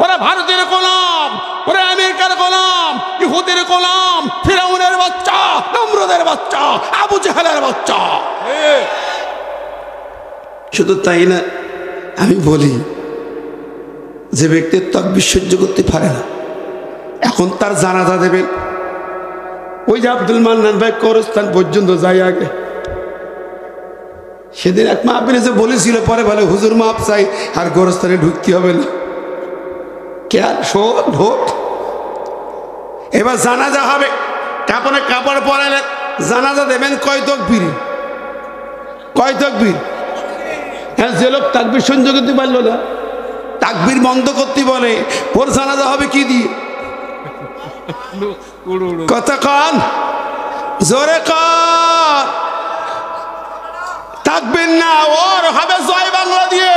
ওরা ভারতের গোলাম, ওরা আমেরিকার গোলাম, ইহুদের গোলাম, ফিরাউনের বাচ্চা, নমরুদের বাচ্চা, আবু জেহেলের বাচ্চা। শুধু তাই না, আমি বলি যে ব্যক্তির তাকবীর সহ্য করতে পারে না, এখন তার জানাজা দেবেন, ওই যে আব্দুল মান্নান ভাই কবরস্থান পর্যন্ত যাই আগে। সেদিন এক মাহফিলে যে বলেছিল, পরে বলে হুজুর মাপ চাই, আর গোরস্থানে ঢুকতে হবে না। কেন শোন ঢোক। এবার জানাজা হবে, কাপড়ে কাপড় পরালেন, জানাজা দেবেন কয় তাকবীর? কয় তাকবীর? হ্যাঁ, যে লোক তাকবীর সহ্য করতে পারলো না, তাকবীর বন্ধ করতে বলে, ওর জানাজা হবে কি দিয়ে? কথা কন, জোরে কন। তাকবীর না, ওর হবে জয় বাংলা দিয়ে,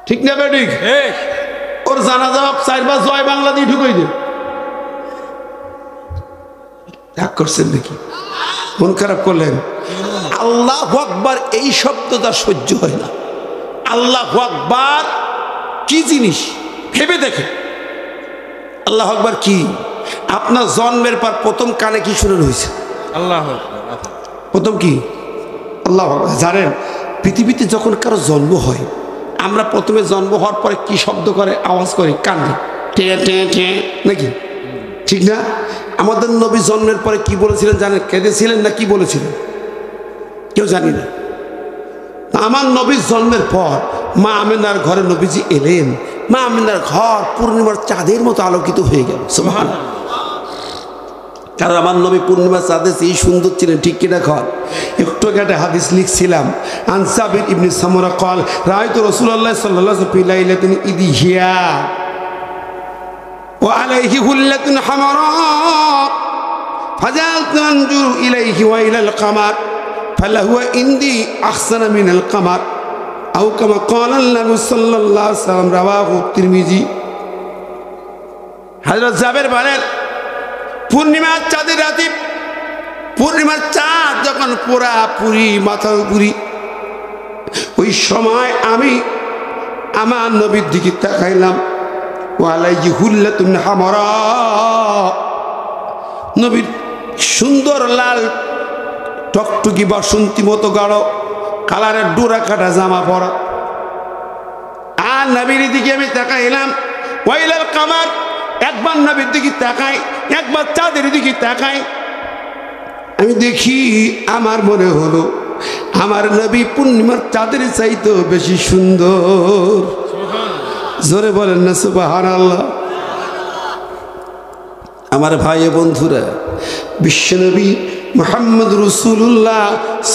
ঠিক না বেঠিক? ওর জানাজা চারবার জয় বাংলা দিয়ে ঢুকাই দে। রাগ করছেন নাকি? মন খারাপ করলেন? আল্লাহু আকবার এই শব্দটা সহ্য হয় না। আল্লাহু আকবার কি জিনিস? ভেবে দেখে আল্লাহ আকবার কি আপনার জন্মের পর প্রথম কানে কি শুনে রয়েছে আল্লাহ প্রথম কি আল্লাহ আকবার জানেন পৃথিবীতে যখন কারো জন্ম হয় আমরা প্রথমে জন্ম হওয়ার পরে কি শব্দ করে আওয়াজ করে কান্দে টে টে টে নাকি ঠিক না আমাদের নবী জন্মের পরে কি বলেছিলেন জানেন কেঁদেছিলেন না কি বলেছিলেন কেউ জানি না আমার নবীর জন্মের পর মা আমিনার ঘরে নবীজি এলেন মা আমিনার ঘর পূর্ণিমার চাঁদের মতো আলোকিত হয়ে গেল সুবহানাল্লাহ কারণ আমার নবী পূর্ণিমার চাঁদে এই সুন্দর ছিলেন ঠিক কিনা ঘর একটু একটা হাদিস লিখছিলাম আনসাবির ইবনে সামরা قال রাআইতু রাসূলুল্লাহ সাল্লাল্লাহু আলাইহি ওয়াসাল্লাম ফি লাইলাতিন ইদিহিয়া ওয়া আলাইহি হুল্লাতুন হামারা ফাজালতু আনজুরু ইলাইহি ওয়া ইলাল কামার ফালাহুয়া ইনদি আহসানা মিনাল কামার আও কামা ক্বালা আন-নবী সাল্লাল্লাহু আলাইহি ওয়াসাল্লাম রাওয়াহু তিরমিজি হযরত জাবের বলেন পূর্ণিমার চাঁদের রাতে পূর্ণিমার চাঁদ যখন পুরাপুরি মাথার উপরি ওই সময় আমি আমার নবীর দিকে তাকাইলাম ওয়ালাইহি হুল্লাতুন হামারা নবীর সুন্দর লাল টকটকি বাসন্তী মতো গাঢ় কালারের ডোরা কাটা জামা পরা আর নবীর দিকে আমি তাকাইলাম ওয়াইলাল কামার একবার নবীর দিকে তাকাই একবার চাঁদের দিকে তাকাই আমি দেখি আমার মনে হলো আমার নবী পূর্ণিমার চাঁদের চাইতে বেশি সুন্দর জোরে বলেন না সুবহানাল্লাহ আমার ভাই বন্ধুরা বিশ্বনবী মুহাম্মদ রাসূলুল্লাহ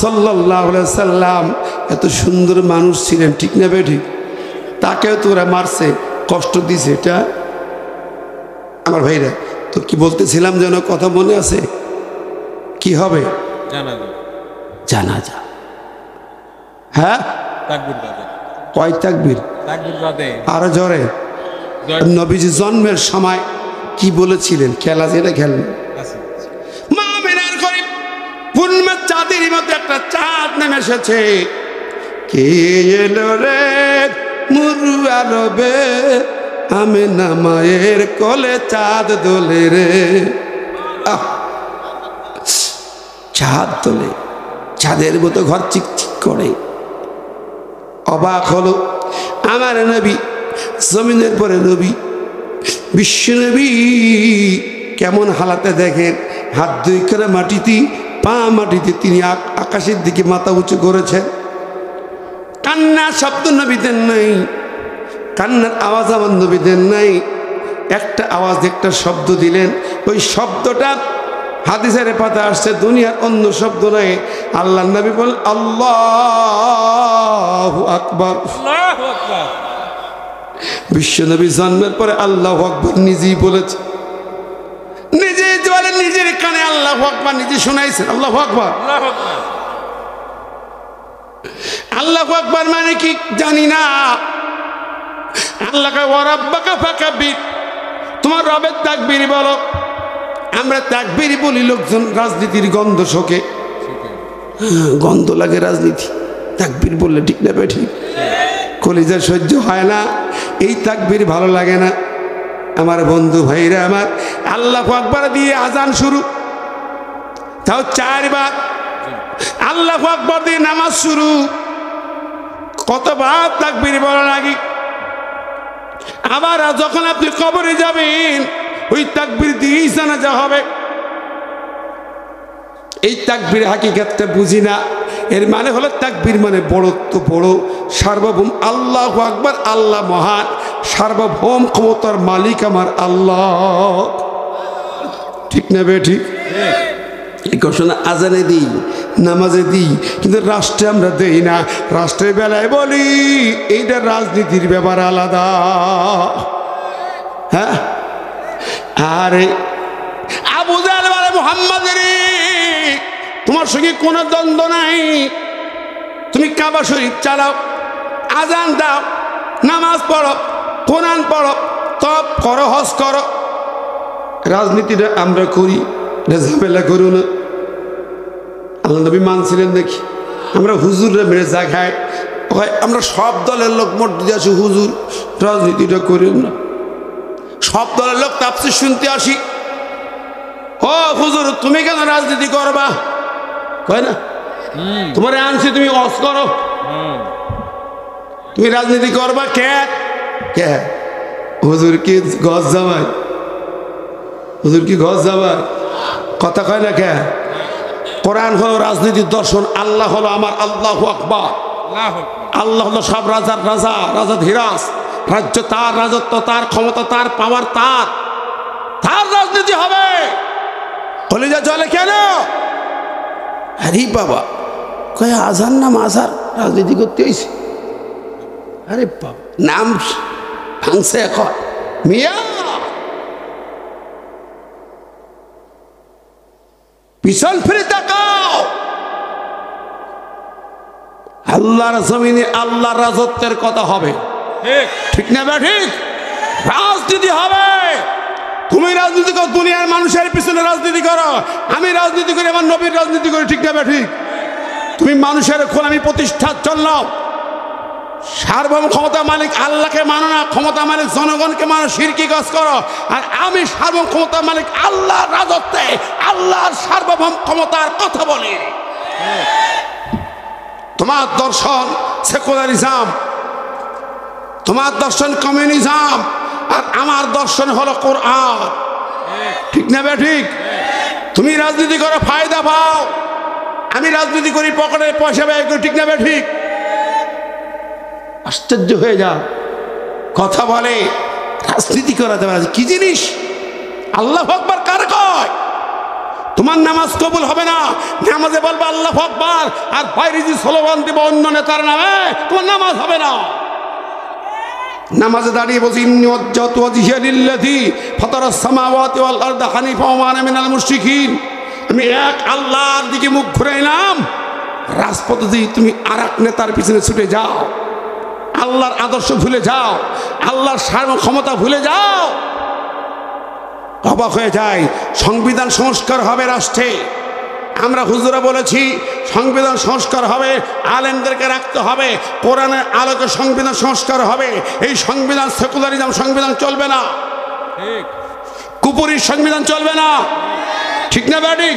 সাল্লাল্লাহু আলাইহি সাল্লাম এত সুন্দর মানুষ ছিলেন ঠিক না বেঠিক তাকেও তোরা মারছে কষ্ট দিছে এটা আমার ভাইরা তো কি বলতেছিলাম যেন কথা মনে আছে কি হবে জানাজা হ্যাঁ কয় তাকবীর আরো জোরে নবীজি জন্মের সময় কি বলেছিলেন খেলা যেটা খেলেন মা আমিনার ঘরে পূর্ণিমার চাঁদের মধ্যে একটা চাঁদ নেমে এসেছে কে এলো রে মুরু আরবে আমিনা মায়ের কোলে চাঁদ দোলে রে চাঁদ দোলে চাঁদের মতো ঘর চিকচিক করে অবাক হলো আমার নবী জমিনের পরে নবী বিশ্ব নবী কেমন হালাতে দেখেন হাত দুই করে মাটিতে পা মাটিতে তিনি আকাশের দিকে মাথা উঁচু করেছেন কান্না শব্দ নবীদের নাই কান্নার আওয়াজ আমার নবীদের নাই একটা আওয়াজ একটা শব্দ দিলেন ওই শব্দটা হাদিসের পাতা আসছে দুনিয়ার অন্য শব্দ নাই আল্লাহ নবী বল আল্লাহু আকবার আল্লাহু আকবার বিশ্ব নবী জন্মের পরে আল্লাহু আকবার নিজেই বলেছে নিজেই বলেন নিজের কানে আল্লাহু আকবার নিজে শোনাইছেন আল্লাহু আকবার আল্লাহু আকবার আল্লাহু আকবার মানে কি জানি না আল্লাহকে ওয়া রাব্বাকা ফাকাব্বির তোমার রবের তাকবীর বলো আমরা তাকবীর বলি লোকজন রাজনীতির গন্ধ শোকে গন্ধ লাগে রাজনীতি তাকবীর বললে ঠিক না ঠিক কলিজা সহ্য হয় না এই তাকবীর ভালো লাগে না আমার বন্ধু ভাইরা আমার আল্লাহু আকবার দিয়ে আজান শুরু তাও চারবার আল্লাহু আকবার দিয়ে নামাজ শুরু কতবার তাকবীর বলা লাগে আবার যখন আপনি কবরে যাবেন ওই তাকবীর দিয়েই জানাজা হবে এই তাকবীর হাকিকতটা বুঝি না এর মানে হলো তাকবীর মানে বড়ত্ব বড় সার্বভৌম আল্লাহু আকবার আল্লাহ মহান সার্বভৌম ক্ষমতার মালিক আমার আল্লাহ ঠিক না বে ঠিক এই ঘোষণা আজানে দিই নামাজে দিই কিন্তু রাষ্ট্রে আমরা দেই না রাষ্ট্রের বেলায় বলি এইটা রাজনীতির ব্যাপার আলাদা হ্যাঁ আরে আবু জাহেল বলে মুহাম্মদ রে তোমার সঙ্গে কোনো দ্বন্দ্ব নাই তুমি কাবা শরীফ চালাও আজান দাও নামাজ পড়ো কোরআন পড়ো তপ করো হজ করো রাজনীতিটা আমরা করি ঝামেলা করো না আল্লাহ নবী মানছিলেন নাকি আমরা হুজুররা মেরে যা খাই আমরা সব দলের লোক মোট দিয়ে আছি হুজুর রাজনীতিটা করেন না সব দলের লোক তাফসীর শুনতে আসি। ও হুজুর তুমি কেন রাজনীতি করবা? কয় না তোমারে আনছি তুমি ওয়াজ করো, তুমি রাজনীতি করবা কে? কে হুজুর কি গজ জামাই? হুজুর কি গজ জামাই? কথা কয় না কে? কোরআন হলো রাজনীতির দর্শন, আল্লাহ হলো আমার আল্লাহু আকবার। আল্লাহ হলো সব রাজার রাজা, রাজা ধীরাজ, রাজ্য তার, রাজত্ব তার, ক্ষমতা তার, পাওয়ার তার, তার রাজনীতি হবে। কলিজা চলে কেন? আরে বাবা কয় আজান নাম আজার রাজনীতি করতে হয়েছে। আরে বাবা নাম ভাঙছে এখন মিয়া। পিছন ফিরে তাকাও, আল্লাহর জমিনে আল্লাহর রাজত্বের কথা হবে, ঠিক না বে ঠিক? রাজনীতি হবে। তুমি রাজনীতি করো, দুনিয়ার মানুষের পিছনে রাজনীতি করো, আমি রাজনীতি করি, আমার নবীর রাজনীতি করি, ঠিক না বে ঠিক? তুমি মানুষের গোলামি প্রতিষ্ঠার জন্য সার্বভৌম ক্ষমতা মালিক আল্লাহকে মানো না, ক্ষমতা মালিক জনগণকে মানো, শিরকি কাজ করো। আর আমি সার্বভৌম ক্ষমতা মালিক আল্লাহর রাজত্বে আল্লাহর সার্বভৌম ক্ষমতার কথা বলি। তোমার দর্শন সেকুলারিজম, তোমার দর্শন কমিউনিজম, আর আমার দর্শন হলো কোরআন, ঠিক না বে ঠিক? তুমি রাজনীতি করো ফায়দা পাও, আমি রাজনীতি করি পকেটে পয়সা ব্যয় করি, ঠিক না বে ঠিক? আশ্চর্য হয়ে যা কথা বলে রাজনীতি করাতে পারে কি জিনিস? আল্লাহু আকবার কার কয়? তোমার নামাজ কবুল হবে না, নামাজে বলবে আল্লাহু আকবার, আর বাইরে যে স্লোগান দিব অন্য নেতার নামে, তোমার নামাজ হবে না। নামাজে দাঁড়িয়ে বলছি ইন্নী ওয়াজ্জাহতু ওয়াজহিয়া লিল্লাযী ফাতারাস সামাওয়াতি ওয়াল আরদা হানিফা ওয়া মা আনা মিনাল মুশরিকিন। আমি এক আল্লাহর দিকে মুখ ঘুরাইলাম। রাজপথে যদি তুমি আরেক নেতার পিছনে ছুটে যাও, আল্লাহর আদর্শ ভুলে যাও, আল্লাহর সার্ব ক্ষমতা ভুলে যাও, অবাক হয়ে যায়। সংবিধান সংস্কার হবে রাষ্ট্রে, আমরা হুজুরা বলেছি সংবিধান সংস্কার হবে, আলেমদেরকে রাখতে হবে, কোরআনের আলোকে সংবিধান সংস্কার হবে। এই সংবিধান সেকুলারিজম সংবিধান চলবে না, কুপুরির সংবিধান চলবে না, ঠিক না ব্যাটিক?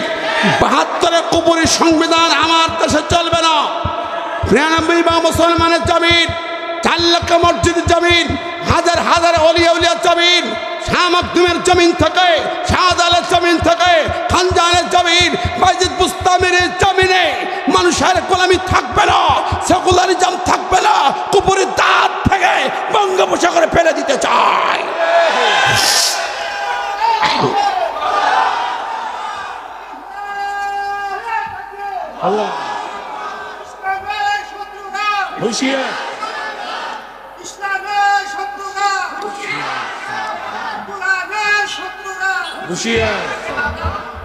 ৭২ কুপুরির সংবিধান আমার দেশে চলবে না। ৯৯ মুসলমানের জমিন, ৪ লক্ষ মসজিদের জমিন, হাজার হাজার অলিয়া উলিয়ার জমিন, শাহ মাকদুমের জমিন থেকে, শাহজালালের জমিন থেকে, খানজাহানের জমিন, বাইজিদ বুস্তামির জমিনে মানুষের গোলামি থাকবে না, সেকুলারিজম থাকবে না। কুপুরের দাঁত থেকে বঙ্গোপসাগরে ফেলে দিতে চায়। আল্লাহ হুঁশিয়ার, হুঁশিয়ার,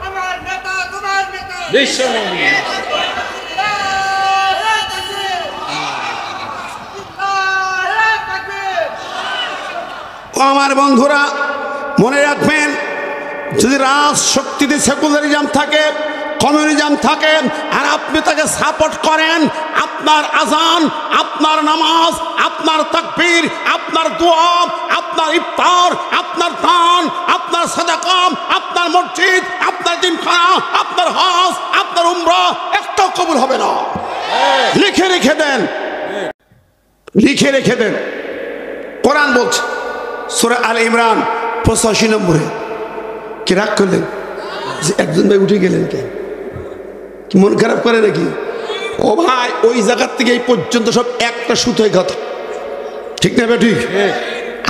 আমার নেতা তোমার নেতা বিশ্বনবী। আমার বন্ধুরা মনে রাখবেন, যদি রাজশক্তিতে সেকুলারিজম থাকে, কমিউনিজম থাকে, আর আপনি তাকে সাপোর্ট করেন, আপনার আজান, আপনার নামাজ, আপনার তাকবীর, আপনার দোয়া, আপনার ইফতার, আপনার দান, আপনার সাদাকা, আপনার মসজিদ, আপনার জিমখানা, আপনার হজ, আপনার উমরা একটাও কবুল হবে না। লিখে রেখে দেন, লিখে রেখে দেন। কোরআন বলছে সূরা আলে ইমরান ৮৫ নম্বরে। কি রাগ করলেন যে একজন ভাই উঠে গেলেন? কেন কি মন খারাপ করে নাকি? ও ভাই, ওই জায়গার থেকে এই পর্যন্ত সব একটা সুতোয় কথা, ঠিক না ঠিক?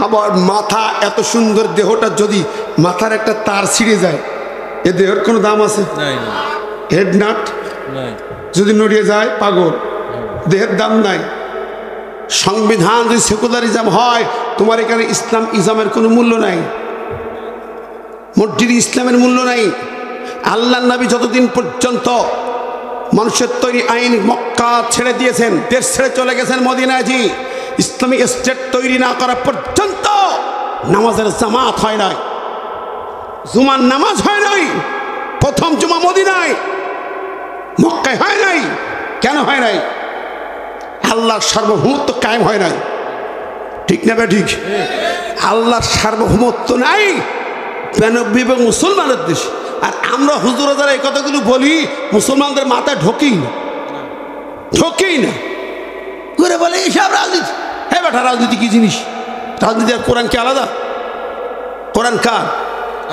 আবার মাথা এত সুন্দর দেহটা, যদি মাথার একটা তার ছিঁড়ে যায়, এ দেহের কোনো দাম আছে? হেড নাট যদি নড়িয়ে যায় পাগল, দেহের দাম নাই। সংবিধান যদি সেকুলারিজম হয়, তোমার এখানে ইসলাম ইসলামের কোনো মূল্য নাই, মসজিদ ইসলামের মূল্য নাই। আল্লাহ নবী যতদিন পর্যন্ত মানুষের তৈরি আইন মক্কা ছেড়ে দিয়েছেন, দেশ ছেড়ে চলে গেছেন মদিনায়, জি ইসলামিক স্টেট তৈরি না করা পর্যন্ত নামাজের জামাত হয় নাই, জুমার নামাজ হয় নাই। প্রথম জুমা মদিনায়, মক্কায় হয় নাই। কেন হয় নাই? আল্লাহর সার্বভৌমত্ব কায়েম হয় নাই। ঠিক না ঠিক? আল্লাহর সার্বভৌমত্ব নাই 92 মুসলমানের দেশ, আর আমরা হুজুরা যারা এই কথাগুলো বলি মুসলমানদের মাথায় ঢোকেই না করে বলে এইসব রাজনীতি। হ্যাঁ বেটা, রাজনীতি কি জিনিস? রাজনীতি আর কোরআন কি আলাদা? কোরআন কার?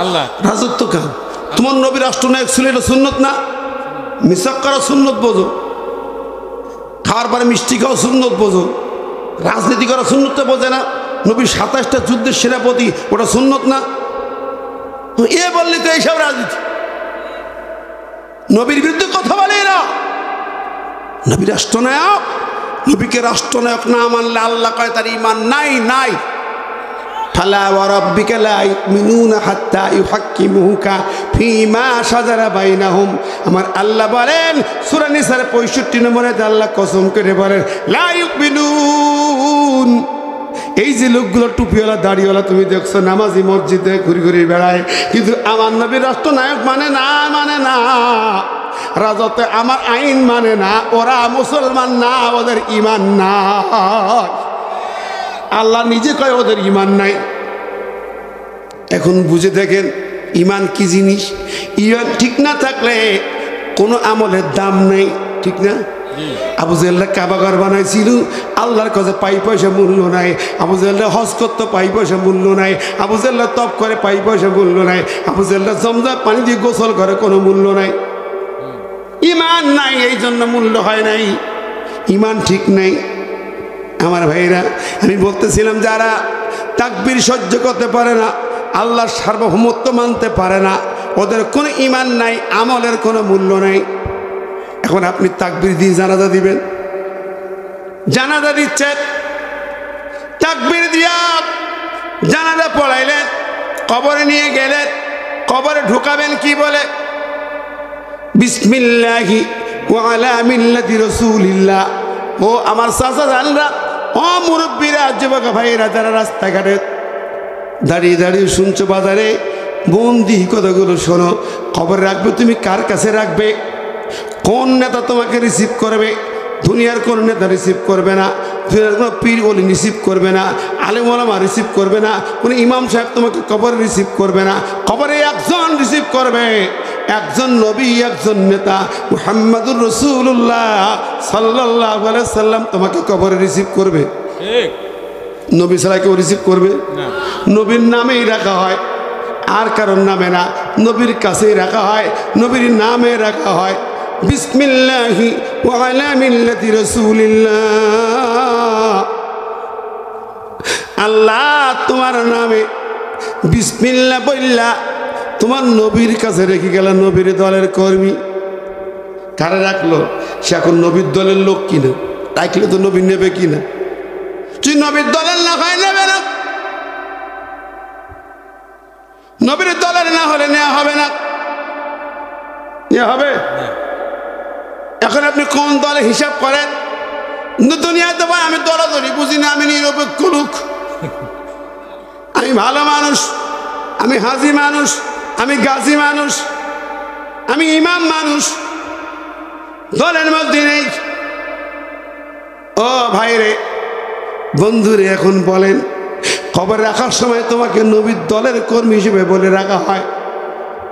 আল্লাহ। রাজত্ব কার? তোমার নবী রাষ্ট্রনায়ক ছিল, এটা সুন্নত না? মিসাক করা সুন্নত বোঝো, খাওয়ার পরে মিষ্টি খাওয়া সুন্নত বোঝো, রাজনীতি করা সুন্নতটা বোঝে না? নবীর 27টা যুদ্ধের সেনাপতি, ওটা সুন্নত না? এ বললি তো এইসব রাজনীতি। নবীর বিরুদ্ধে কথা বলে এরা। নবী রাষ্ট্রনায়ক, নবীকে রাষ্ট্রনায়ক না মানলে আল্লাহ কয় তার ঈমান নাই। ফালা ওয়া রাব্বিকা লা ইউমিনুনা হাত্তা ইউহাক্কিমুকা ফীমা শাজারা বাইনাহুম। আমার আল্লাহ বলেন সূরা নিসার 65 নম্বরে আল্লাহ কসম করে বলেন লা ইউমিনুন। এই যে লোকগুলো টুপিওয়ালা দাড়িওয়ালা তুমি দেখছো নামাজি মসজিদে ঘুরি বেড়ায়, কিন্তু আমার নবীর রাষ্ট্রনায়ক মানে না, রাজত্ব আমার আইন মানে না, ওরা মুসলমান না, ওদের ঈমান না। আল্লাহ নিজে কয় ওদের ঈমান নাই। এখন বুঝে দেখেন ঈমান কি জিনিস। ঈমান ঠিক না থাকলে কোনো আমলের দাম নেই, ঠিক না? আবু জেহেল কাবাঘর বানাইছিল, আল্লাহর কাছে পাই পয়সা মূল্য নাই। আবু জেহেল হজ করতে পাই পয়সা মূল্য নাই। আবু জেহেল তপ করে পাই পয়সা মূল্য নাই। আবু জেহেল জমজম পানি দিয়ে গোসল করে কোনো মূল্য নাই। ঈমান নাই, এই জন্য মূল্য হয় নাই। ঈমান ঠিক নেই। আমার ভাইরা, আমি বলতেছিলাম যারা তাকবীর সহ্য করতে পারে না, আল্লাহর সার্বভৌমত্ব মানতে পারে না, ওদের কোনো ঈমান নাই, আমলের কোনো মূল্য নাই। এখন আপনি তাকবীর দিয়ে জানাজা দিবেন, জানাজা দিচ্ছেন, তাকবীর দিয়া জানাজা পড়াইলেন, কবরে নিয়ে গেলেন, কবরে ঢুকাবেন কি বলে? বিসমিল্লাহি ওয়া আলা মিল্লাতি রাসূলিল্লাহ। ও আমার চাচা জানরা, ও মুরব্বীরা, যুবক ভাইয়েরা যারা রাস্তাঘাটে দাঁড়িয়ে শুনছো, বাজারে বন্দি কথাগুলো শোনো। খবর রাখবে তুমি কার কাছে রাখবে? কোন নেতা তোমাকে রিসিভ করবে? দুনিয়ার কোন নেতা রিসিভ করবে না, দুনিয়ার কোনো পীর ওলি রিসিভ করবে না, আলেম ওলামা রিসিভ করবে না, কোনো ইমাম সাহেব তোমাকে কবরে রিসিভ করবে না। কবরে একজন রিসিভ করবে, একজন নবী, একজন নেতা মুহাম্মাদুর রাসূলুল্লাহ সাল্লাল্লাহু আলাইহি সাল্লাম তোমাকে কবরে রিসিভ করবে। নবী ছাড়া কেউ রিসিভ করবে না। নবীর নামেই রাখা হয়, আর কারোর নামে না, নবীর কাছেই রাখা হয়, নবীর নামে রাখা হয়। বিসমিল্লাহি ওয়া আলা মিল্লাতি রাসূলিল্লাহ। আল্লাহ তোমার নামে বিসমিল্লাহ বললা তোমার নবীর কাছে রেখে গেল। নবীর দলের কর্মী কারে রাখলো? সে এখন নবীর দলের লোক কিনা, রাখলে তো নবী নেবে কিনা? তুই নবীর দলের না হয় নেবে না, নবীর দলের না হলে নেওয়া হবে না, নেওয়া হবে। এখন আপনি কোন দলে হিসাব করেন? দুনিয়াতে ভাই আমি দলাদলি বুঝি না, আমি নিরপেক্ষ লোক, আমি ভালো মানুষ, আমি হাজি মানুষ, আমি গাজী মানুষ, আমি ইমাম মানুষ, দলের মধ্যে নেই। ও ভাইরে, বন্ধুরে, এখন বলেন খবর রাখার সময় তোমাকে নবীর দলের কর্মী হিসেবে বলে রাখা হয়,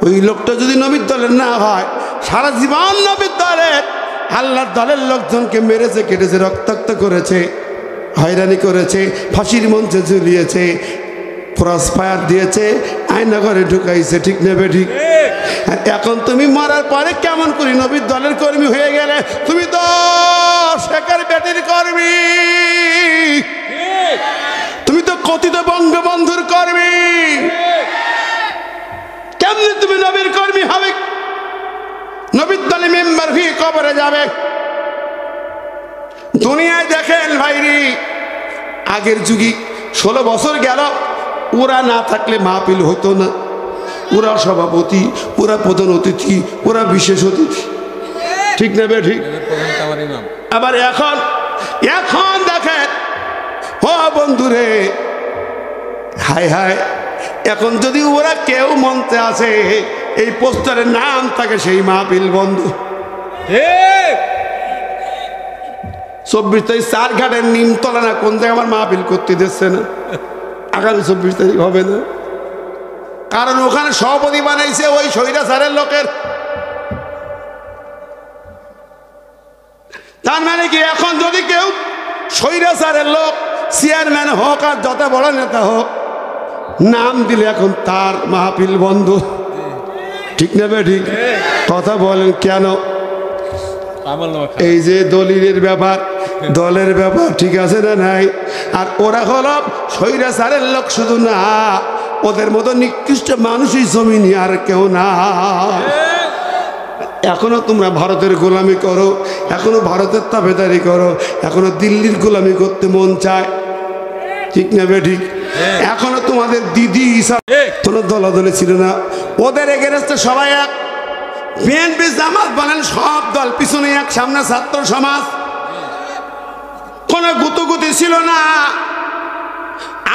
ওই লোকটা যদি নবীর দলের না হয়, সারা জীবন নবীর দলের, আল্লাহর দলের লোকজনকে মেরেছে, কেটেছে, রক্তাক্ত করেছে, হয়রানি করেছে, ফাঁসির মঞ্চে ঝুলিয়েছে, ক্রস ফায়ার দিয়েছে, আয়না ঘরে ঢুকাইছে, ঠিক নেবে ঠিক? এখন তুমি মরার পরে কেমন করে নবীর দলের কর্মী হয়ে গেলে? তুমি তো শেখের বেটির কর্মী, তুমি তো কথিত বঙ্গবন্ধুর কর্মী, কেমনি তুমি নবীর কর্মী হবে? নবীর দলে মেম্বার হয়ে কবরে যাবে। দুনিয়ায় দেখেন ভাইরি, আগের যুগে 16 বছর গেল, ওরা না থাকলে মাহফিল হতো না, ওরা সভাপতি, ওরা প্রধান অতিথি, ওরা বিশেষ অতিথি, ঠিক না বে ঠিক? আবার এখন দেখেন, ও বন্ধুরে, হায় হায়, এখন যদি ওরা কেউ মঞ্চে আসে, এই পোস্টারের নাম থাকে, সেই মাহফিল বন্ধ। 24 তারিখ চার ঘাটের নিমতলা না কোন জায়গায় আমার মাহফিল করতে দিচ্ছে না, আগামী 24 তারিখ হবে না, কারণ ওখানে সভাপতি বানাইছে ওই স্বৈরাচারের লোকের। তার মানে কি এখন যদি কেউ স্বৈরাচারের লোক চেয়ারম্যান হোক আর যত বড় নেতা হোক, নাম দিলে এখন তার মাহফিল বন্ধ, ঠিক না বে ঠিক? কথা বলেন কেন? এই যে দলিলের ব্যাপার, দলের ব্যাপার, ঠিক আছে না নাই? আর ওরা হলো স্বৈরাচারের লোক শুধু না, ওদের মতো নিকৃষ্ট মানুষই জমিনে আর কেউ না। এখনো তোমরা ভারতের গোলামি করো, এখনো ভারতের তাবেদারি করো, এখনো দিল্লির গোলামি করতে মন চায়, ঠিক না বে ঠিক? এখনো তোমাদের দিদি কোনো দলাদলে ছিল না, ওদের এগেনস্টে সবাই এক। বিএনপি জামাত বলেন সব দল পিছনে এক, সামনে ছাত্র সমাজ, কোনো গুতুগুতি ছিল না,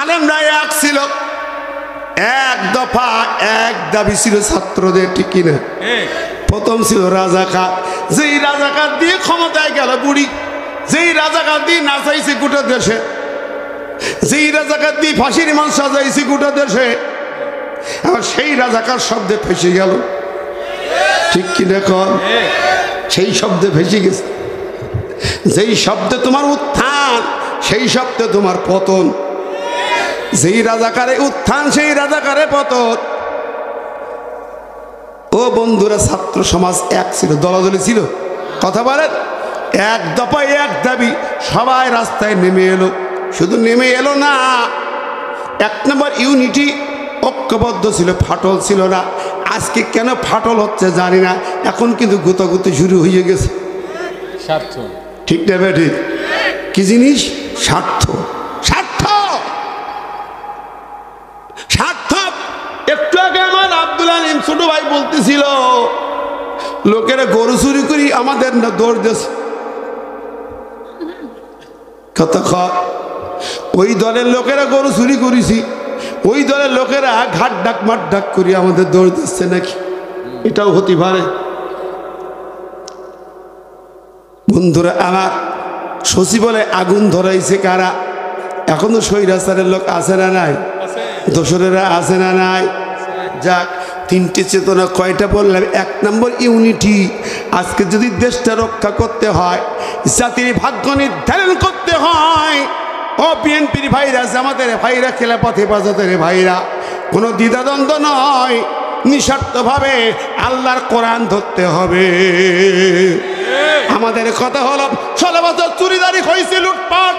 আলেমরা এক ছিল, এক দফা এক দাবি ছিল ছাত্রদের, ঠিক কিনা? প্রথম ছিল রাজাকার, যেই রাজাকার দিয়ে ক্ষমতায় গেল বুড়ি, যেই রাজাকার দিয়ে নাচাইছে গোটা দেশে, যেই রাজাকার দিয়ে ফাঁসির মঞ্চ সাজাইছে গোটা দেশে, আবার সেই রাজাকার শব্দে ফেসে গেল, ঠিক কিনা কর? সেই শব্দে ফেসে গেছে। যেই শব্দে তোমার উত্থান সেই শব্দে তোমার পতন, যেই রাজাকারে উত্থান সেই রাজাকারে পতন। ও বন্ধুরা, ছাত্র সমাজ এক ছিল, দলাদলি ছিল, কথা বলেন, এক দফা এক দাবি, সবাই রাস্তায় নেমে এলো। শুধু নেমে এলো না, এক নম্বর ইউনিটি, ঐক্যবদ্ধ ছিল, ফাটল ছিল না। আজকে কেন ফাটল হচ্ছে জানি না, এখন কিন্তু গুতাগুতি শুরু হয়ে গেছে, স্বার্থ, ঠিক না বেঠি? কি জিনিস? স্বার্থ, স্বার্থ, স্বার্থ। একটু আগে আমার আব্দুল আলিম ছোট ভাই বলতেছিল, লোকেরা গরু চুরি করি আমাদের না দৌড় দিয়েছে, কথা কয়। ওই দলের লোকেরা গরু চুরি করেছি, ওই দলের লোকেরা ঘাট ডাক মাঠ ডাক করি আমাদের দৌড় দিচ্ছে নাকি? এটাও হতে পারে। বন্ধুরা আমার, শশী বলে আগুন ধরাইছে কারা? এখনো স্বৈরাচারের লোক আছে না নাই? দোসরেরা আছে না নাই? যাক, তিনটে চেতনা কয়টা বললাম? এক নম্বর ইউনিটি। আজকে যদি দেশটা রক্ষা করতে হয়, জাতির ভাগ্য নির্ধারণ করতে হয়, ও বিএনপির ভাইরা, জামাতের ভাইরা, খেলাপথে বাজাতের ভাইরা, কোনো দ্বিধাদ্বন্দ্ব নয়, নিঃস্বার্থভাবে আল্লাহর কোরআন ধরতে হবে। আমাদের কথা হলো 16 বছর চুরিদারি হয়েছে, লুটপাট,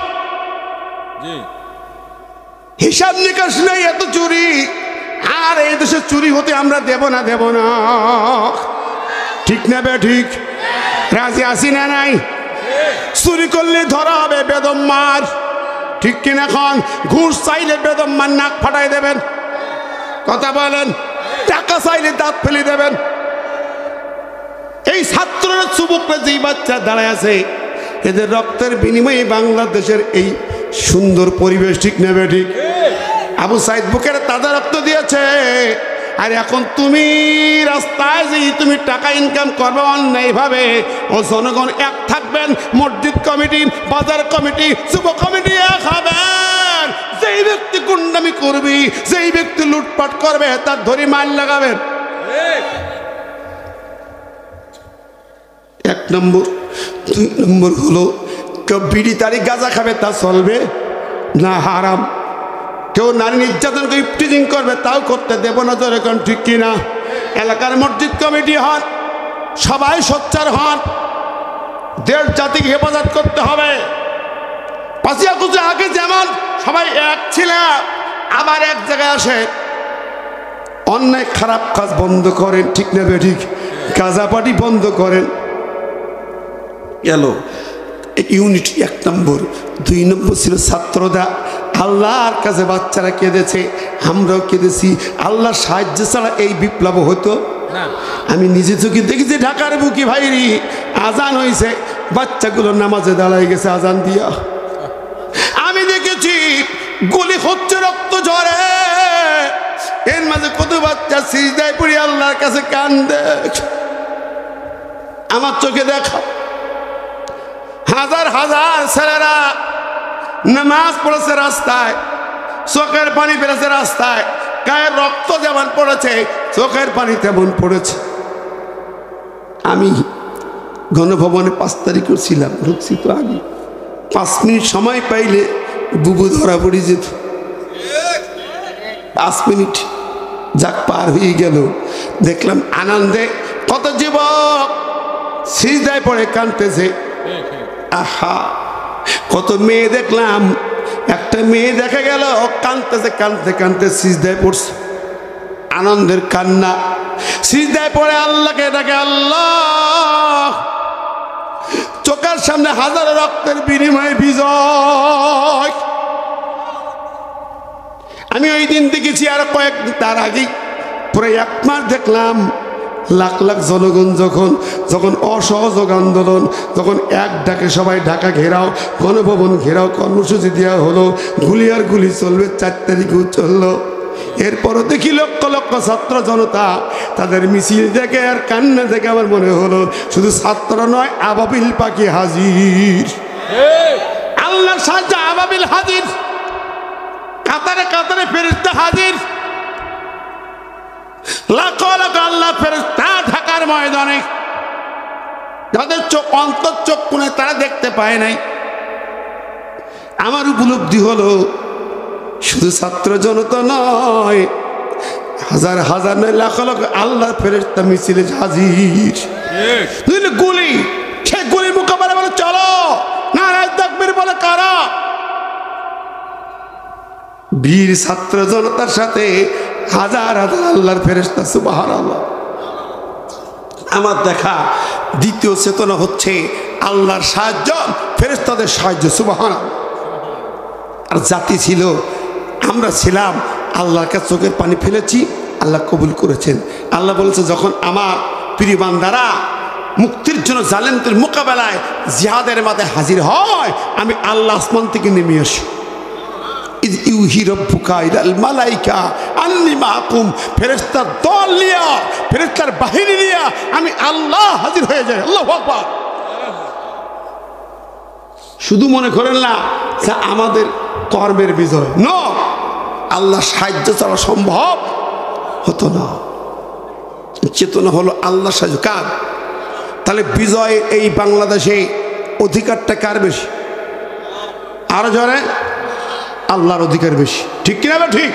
হিসাব নিকাশ নেই, এত চুরি। আর এই দেশে চুরি হতে আমরা দেব না, দেব না, ঠিক না বে ঠিক? রাজি আসি না নাই? চুরি করলে ধরা হবে বেদম মার, ঠিক কিনা? এখন ঘুষ চাইলে বেদম মার নাক ফাটাই দেবেন, কথা বলেন। টাকা চাইলে দাঁত ফেলে দেবেন। এই ছাত্ররা, যুবকরা, যেই বাচ্চা দাঁড়ায় আছে, এদের রক্তের বিনিময়ে বাংলাদেশের এই সুন্দর পরিবেশ, ঠিক না বে ঠিক? আবু সাইদ বুকের তাজা রক্ত দিয়েছে। আর এখন তুমি রাস্তায় যে তুমি টাকা ইনকাম করবে অন্যায়ভাবে, ও জনগণ এক থাকবেন, মসজিদ কমিটি, বাজার কমিটি, যুব কমিটি এক হবেন। যেই ব্যক্তি গুন্ডামি করবি, যেই ব্যক্তি লুটপাট করবে, তার ধরে মাইল লাগাবেন। এক নম্বর। 2 নম্বর হলো, কেউ বিড়ি তারিখ গাঁজা খাবে তা চলবে না, হারাম। কেউ নারী নির্যাতন করে ইফটিজিং করবে, তাও করতে দেব না, যেরকম, ঠিক কিনা? এলাকার মসজিদ কমিটি হন, সবাই সোচ্চার হন, দেশ জাতিকে হেফাজত করতে হবে। 5ই আগস্টে আগে যেমন সবাই এক ছিল, আবার এক জায়গায় আসে, অন্যায় খারাপ কাজ বন্ধ করেন, ঠিক না বে ঠিক? গাঁজাপাটি বন্ধ করেন। গেল ইউনিটি, 1 নম্বর। 2 নম্বর ছিল ছাত্রদা। আল্লাহর কাছে বাচ্চারা কেঁদেছে, আমরাও কেঁদেছি। আল্লাহর সাহায্য ছাড়া এই বিপ্লব হতো না। আমি নিজে চোখে দেখেছি, ঢাকার বুকি ভাইরি আজান হয়েছে, বাচ্চাগুলো নামাজে দাঁড়ায় গেছে আজান দিয়া। আমি দেখেছি গুলি হচ্ছে, রক্ত ঝরে, এর মাঝে কত বাচ্চা সিজদায় পড়ে আল্লাহর কাছে কান্দে। আমার চোখে দেখা। হাজার হাজার ছেলেরা নামাজ পড়েছে রাস্তায়, চোখের পানি ফেলেছে রাস্তায়, গায়ের রক্ত যেমন পড়েছে চোখের পানি তেমন পড়েছে। আমি গণভবনে 5 তারিখ ছিলাম, ঢুকছি তো আগে, 5 মিনিট সময় পাইলে বুবু ধরা পড়ে যেত। 5 মিনিট যাক পার হয়ে গেল, দেখলাম আনন্দে কত যুবক সিজদায় পড়ে কাঁদতেছে। আহা, কত মেয়ে দেখলাম, একটা মেয়ে দেখা গেল কাঁদতেছে, কাঁদতে কাঁদতে সিজদায় পড়ছে, আনন্দের কান্না। সিজদায় পড়ে আল্লাহকে ডাকে, আল্লাহ চোখের সামনে হাজারো রক্তের বিনিময়ে বিজয়। আমি ওই দিন দেখেছি, আর কয়েকদিন তার আগেই প্রায় 1 মাস দেখলাম লাখ লাখ জনগণ যখন অসহযোগ আন্দোলন, যখন এক ডাকে সবাই ঢাকা ঘেরাও, গণভবন ঘেরাও কর্মসূচি দেওয়া হলো, গুলি আর গুলি চলবে, 4 তারিখেও চললো। এরপরও দেখি লক্ষ লক্ষ ছাত্র জনতা, তাদের মিছিল দেখে আর কান্না দেখে আমার মনে হলো শুধু ছাত্র নয়, আবাবিল পাখি হাজির, আল্লাহর সাহায্য আবাবিল হাজির, কাতারে কাতারে ফেরেশতা হাজির, লাখ লাখ আল্লাহ ফেরেশতা ঢাকার ময়দানে, যাদের চোখ অন্তর চোখ কোণে তারা দেখতে পায় নাই। আমার উপলব্ধি হলো শুধু ছাত্র জনতা নয়, হাজার হাজার নয়, লাখ লাখ আল্লাহর ফেরেশতা মিছিলে হাজির। গুলি, সে গুলির মোকাবেলা বলে চলো, নারায়ে তাকবীর বলে কারা? বীর ছাত্র জনতার সাথে হাজার হাজার আল্লাহর ফেরেশতা, সুবহানাল্লাহ। আমার দেখা দ্বিতীয় চেতনা হচ্ছে আল্লাহর সাহায্য, ফেরেশতাদের সাহায্য, সুবহানাল্লাহ। আর জাতি ছিল, আমরা ছিলাম, আল্লাহর কাছে চোখের পানি ফেলেছি, আল্লাহ কবুল করেছেন। আল্লাহ বলেছে, যখন আমার প্রিয় বান্দারা মুক্তির জন্য জালেমদের মোকাবেলায় জিহাদের মাঠে হাজির হয়, আমি আল্লাহ আসমান থেকে নেমে আসি। ফেরেশতার দল নিয়া, ফেরেশতার বাহিনী নিয়া আমি আল্লাহ হাজির হয়ে যাই। আল্লাহু আকবার। শুধু মনে করেন না যে আমাদের কর্মের বিজয়, ন, আল্লাহ সাহায্য ছাড়া সম্ভব হতো না। চেতনা হলো আল্লাহ সাহায্য কার? তাহলে বিজয় এই বাংলাদেশে অধিকারটা কার বেশি? আরো জোরে, আল্লাহর অধিকার বেশি, ঠিক কিনা? ঠিক।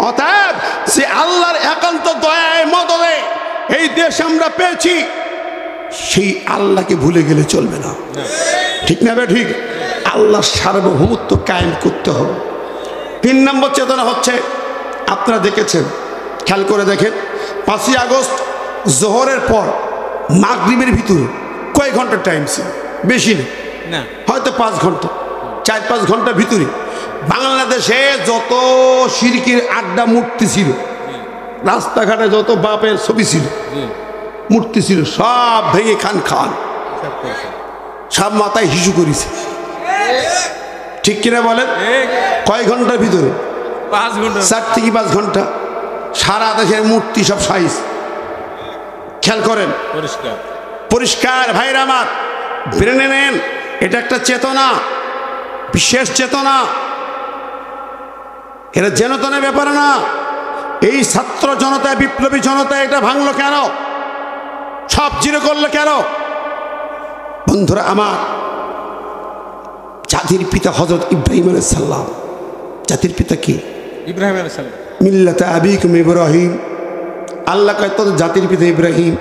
অতএব সে আল্লাহর একান্ত দয়ায় মদদে এই দেশ আমরা পেয়েছি, সেই আল্লাহকে ভুলে গেলে চলবে না, ঠিক না? ঠিক। আল্লাহর সার্বভৌমত্ব কায়েম করতে হবে। 3 নম্বর চেতনা হচ্ছে, আপনারা দেখেছেন, খেয়াল করে দেখেন, 5ই আগস্ট জোহরের পর মাগরিবের ভিতরে কয় ঘন্টা টাইম ছিল? বেশি না, হয়তো 5 ঘন্টা, 4-5 ঘন্টার ভিতরে বাংলাদেশে যত শিরকির আড্ডা মূর্তি ছিল, রাস্তাঘাটে যত বাপের ছবি ছিল, মূর্তি ছিল, সব ভেঙে খান খান, সব মাথায় হিসু করেছে, ঠিক কিনা বলেন? কয় ঘন্টার ভিতরে? 5 ঘন্টা, 4 থেকে 5 ঘন্টা। সারা দেশের মূর্তি সব সাইজ, খেয়াল করেন, পরিষ্কার পরিষ্কার। ভাইরা আমার, ব্রেনে নেন, এটা একটা চেতনা, বিশেষ চেতনা, এটা জনতার ব্যাপার না। এই ছাত্র জনতা, বিপ্লবী জনতা এটা ভাঙলো কেন? সব জিরো করলো কেন? বন্ধুরা আমার, জাতির পিতা হযরত ইব্রাহিম আলাইহিস সালাম। জাতির পিতা কি? ইব্রাহিম আলাইহিস সালাম। মিল্লাতে আবিকুম ইব্রাহিম, আল্লাহ কয় তোর জাতির পিতা ইব্রাহিম।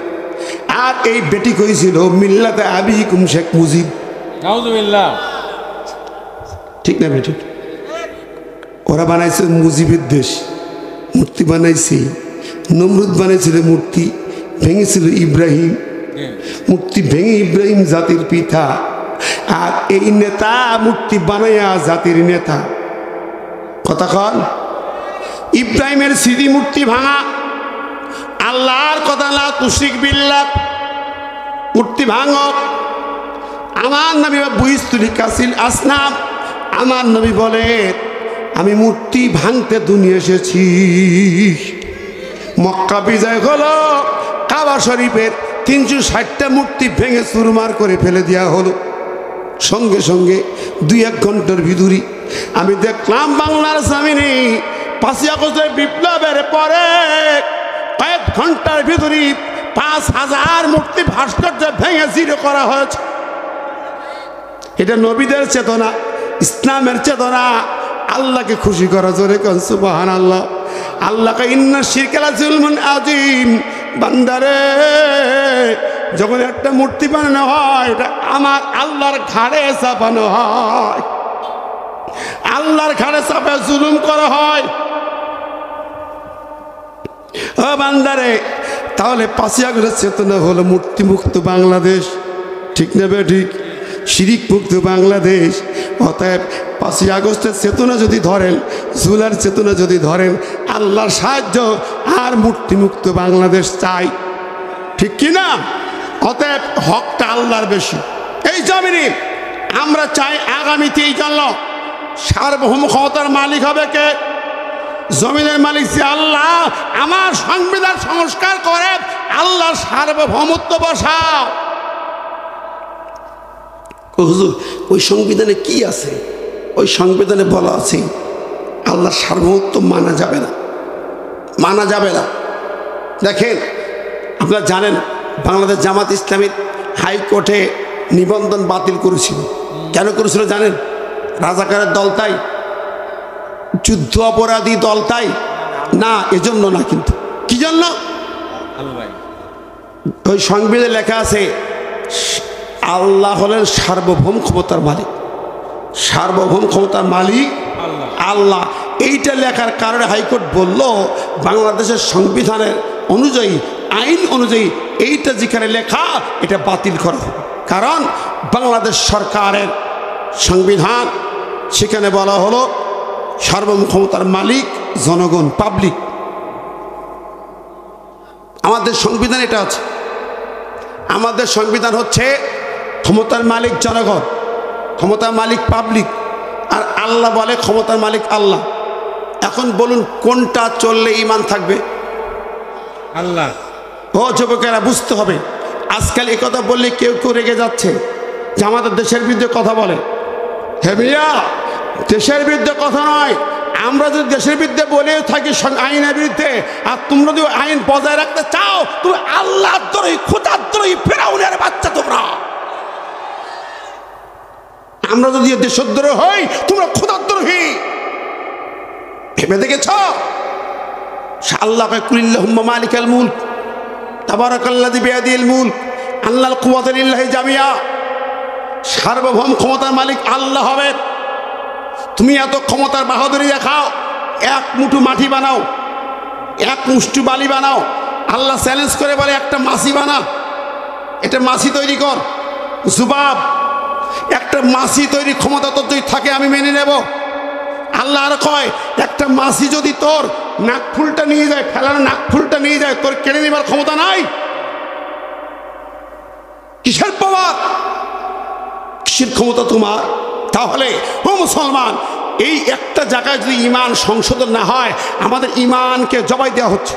আর এই বেটি কইছিল মিল্লাতে আবিকুম শেখ মুজিব। নাউজুবিল্লাহ, ঠিক না বেটি? ওরা বানাইছে মুজিবের দেশ, মূর্তি বানাইছে, নমরুদ বানাইছিল মূর্তি, ভেঙেছিল ইব্রাহিম, মূর্তি ভেঙে ইব্রাহিম জাতির পিতা। আর এই নেতা মূর্তি বানাইয়া জাতির নেতা। কথা কন, ইব্রাহিমের স্মৃতি মূর্তি ভাঙা, আল্লাহর কথা লা তুশরিক বিল্লাহ, মূর্তি ভাঙো। আমার নবী বুইস্তুলি কাসিল আসনাম, আমার নবী বলে আমি মূর্তি ভাঙতে দুনিয়া এসেছি। মক্কা বিজয় হলো, কাবা শরীফের 360টা মূর্তি ভেঙে চুরমার করে ফেলে দেওয়া হলো। সঙ্গে সঙ্গে 2-1 ঘন্টার ভিতরে আমি দেখলাম বাংলার জমিনে 5ই আগস্টের বিপ্লবের পরে কয়েক ঘন্টার ভিতরে 5000 মূর্তি ভাস্কর্য ভেঙে জিরো করা হয়েছে। এটা নবীদের চেতনা, ইসলামের চেতনা, আল্লাহকে খুশি করা। জোরে কোন সুবহানাল্লাহ। আল্লাহকে ইন্না শিরকা লাযুলমুন আযীম। বান্দারে, যখন একটা মূর্তি বানানো হয় এটা আমার আল্লাহর ঘাড়ে চাপানো হয়, আল্লাহর ঘাড়ে চাপে জুলুম করা হয়। ও বান্দারে, তাহলে 5ই আগস্টের চেতনা হলো মূর্তি মুক্ত বাংলাদেশ, ঠিক না ঠিক? শিরিক মুক্ত বাংলাদেশ। অতএব 5ই আগস্টের চেতনা যদি ধরেন, জুলার চেতনা যদি ধরেন, আল্লাহর সাহায্য আর মূর্তি মুক্ত বাংলাদেশ চাই, ঠিক কি না? অতএব হকটা আল্লাহর বেশি। এই জমিনে আমরা চাই আগামীতে এই জন্য সার্বভৌম ক্ষমতার মালিক হবে কে? জমিনের মালিক যে আল্লাহ। আমার সংবিধান সংস্কার করে আল্লাহর সার্বভৌমত্ব বসাও। হুজুর, ওই সংবিধানে কি আছে? ওই সংবিধানে বলা আছে আল্লাহর সার্বভৌমত্ব মানা যাবে না, মানা যাবে না। দেখেন, আপনারা জানেন বাংলাদেশ জামাত ইসলামীর হাইকোর্টে নিবন্ধন বাতিল করেছিল। কেন করেছিল জানেন? রাজাকারের দল তাই, যুদ্ধ অপরাধী দল তাই না, এজন্য না। কিন্তু কি জন্য? ওই সংবিধানে লেখা আছে আল্লাহ হলেন সার্বভৌম ক্ষমতার মালিক, সার্বভৌম ক্ষমতার মালিক আল্লাহ। এইটা লেখার কারণে হাইকোর্ট বলল বাংলাদেশের সংবিধানের অনুযায়ী, আইন অনুযায়ী এইটা যেখানে লেখা এটা বাতিল করা হবে। কারণ বাংলাদেশ সরকারের সংবিধান, সেখানে বলা হলো সার্বভৌম ক্ষমতার মালিক জনগণ, পাবলিক। আমাদের সংবিধান এটা আছে। আমাদের সংবিধান হচ্ছে ক্ষমতার মালিক জনগণ, ক্ষমতার মালিক পাবলিক, আর আল্লাহ বলে ক্ষমতার মালিক আল্লাহ। এখন বলুন কোনটা চললে ঈমান থাকবে? আল্লাহ। ও যুবকেরা, বুঝতে হবে। আজকাল এই কথা বললে কেউ কেউ রেগে যাচ্ছে যে আমাদের দেশের বিরুদ্ধে কথা বলে। হে মিয়া, দেশের বিরুদ্ধে কথা নয়। আমরা যদি দেশের বিরুদ্ধে বলে থাকি আইনের বিরুদ্ধে, আর তোমরা যদি আইন বজায় রাখতে চাও, তুমি আল্লাহর দ্রোহী, খোদার দ্রোহী, ফেরাউনের বাচ্চা তোমরা। আমরা যদি দেশদ্রোহী হই, তোমরা খোদার দ্রোহী। ভেবে দেখেছ? আল্লাহ কুলিল্লাহুম্মা মালিকাল মুলক তাবারাকাল্লাযী বিয়াদিহিল মুলক আল্লাহল কুওয়াতু লিল্লাহি জামিয়া। সার্বভৌম ক্ষমতার মালিক আল্লাহ হবে। তুমি এত ক্ষমতার বাহাদুরি দেখাও, এক মুঠো মাটি বানাও, এক মুষ্টি বালি বানাও। আল্লাহ চ্যালেঞ্জ করে বলে একটা মাছি বানা, এটা মাছি তৈরি কর। জুবাব, একটা মাছি তৈরি ক্ষমতা তোর যদি থাকে আমি মেনে নেব। আল্লাহ আর কয় একটা মাছি যদি তোর নাকফুলটা নিয়ে যায়, ফেলানো নাকফুলটা নিয়ে যায়, তোর কেড়ে নেবার ক্ষমতা নাই? কিসের পাওয়ার, কিসের ক্ষমতা তোমার? তাহলে ও মুসলমান, এই একটা জায়গায় যদি ঈমান সংশোধন না হয়, আমাদের ঈমানকে জবাই দেওয়া হচ্ছে।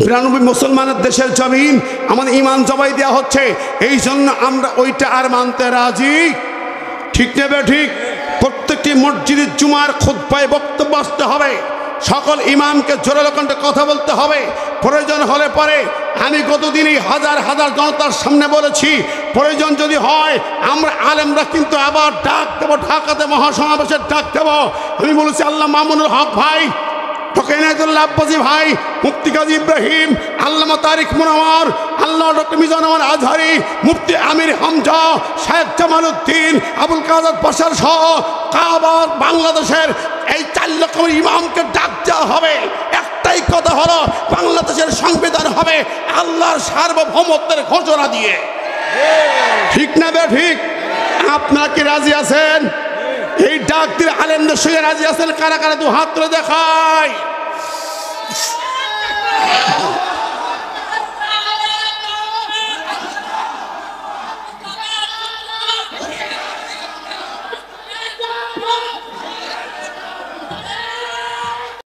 92 মুসলমানের দেশের জমিন, আমাদের ঈমান জবাই দেওয়া হচ্ছে। এই জন্য আমরা ওইটা আর মানতে রাজি, ঠিক নেবে ঠিক? প্রত্যেকটি মসজিদের জুমার খুতবায় বক্তব্য আসতে হবে, সকল ইমামকে জোরালো কণ্ঠে কথা বলতে হবে। প্রয়োজন হলে পরে আমি গতদিনই হাজার হাজার জনতার সামনে বলেছি, প্রয়োজন যদি হয় আমরা আলেমরা কিন্তু আবার ডাক দেবো, ঢাকাতে মহাসমাবেশের ডাক দেবো। আমি বলেছি আল্লাহ মামুনুল হক ভাই, ডক্টর ইনায়েতুল্লাহ আব্বাসী ভাই, মুফতি কাজী ইব্রাহিম, আল্লামা তারিক মুনাওয়ার, আল্লাহ ডক্টর মিজানুর আজহারি, মুফতি আমির হামজা, শেখ জামালউদ্দিন, আবুল কাদের বাশার সহ কাবার বাংলাদেশের এই 4 লক্ষ ইমামকে ডাক দেওয়া হবে। একটাই কথা হলো, বাংলাদেশের সংবিধান হবে আল্লাহর সার্বভৌমত্বের ঘোষণা দিয়ে, ঠিক না বে ঠিক? আপনারা কি রাজি আছেন? এই ডাক দিয়ে আলেমদের সঙ্গে রাজি আছেন? কারা কারা 2 হাত তুলে দেখায়।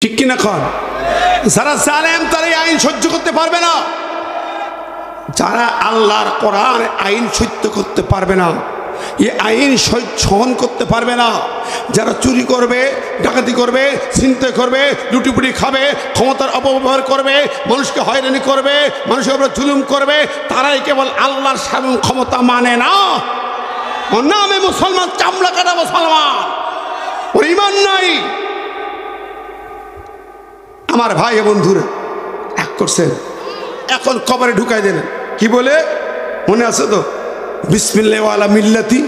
ঠিক কিনা কর? যারা জালেম তারা এই আইন সহ্য করতে পারবে না, যারা আল্লাহর কোরআন আইন সহ্য করতে পারবে না, এই আইন সহন করতে পারবে না। যারা চুরি করবে, ডাকাতি করবে, ছিনতাই করবে, লুটিপুটি খাবে, ক্ষমতার অপব্যবহার করবে, মানুষকে হয়রানি করবে, মানুষের উপর জুলুম করবে, তারাই কেবল আল্লাহর সামনে ক্ষমতা মানে না। ওর নামে মুসলমান, চামড়া কাটা মুসলমান, ওর ইমান নাই। আমার ভাই বন্ধুরা এক করছেন, এখন কবরে ঢুকাই দিলেন কি বলে মনে আছে তো? বিসমিল্লাহ ওয়ালা মিল্লাতি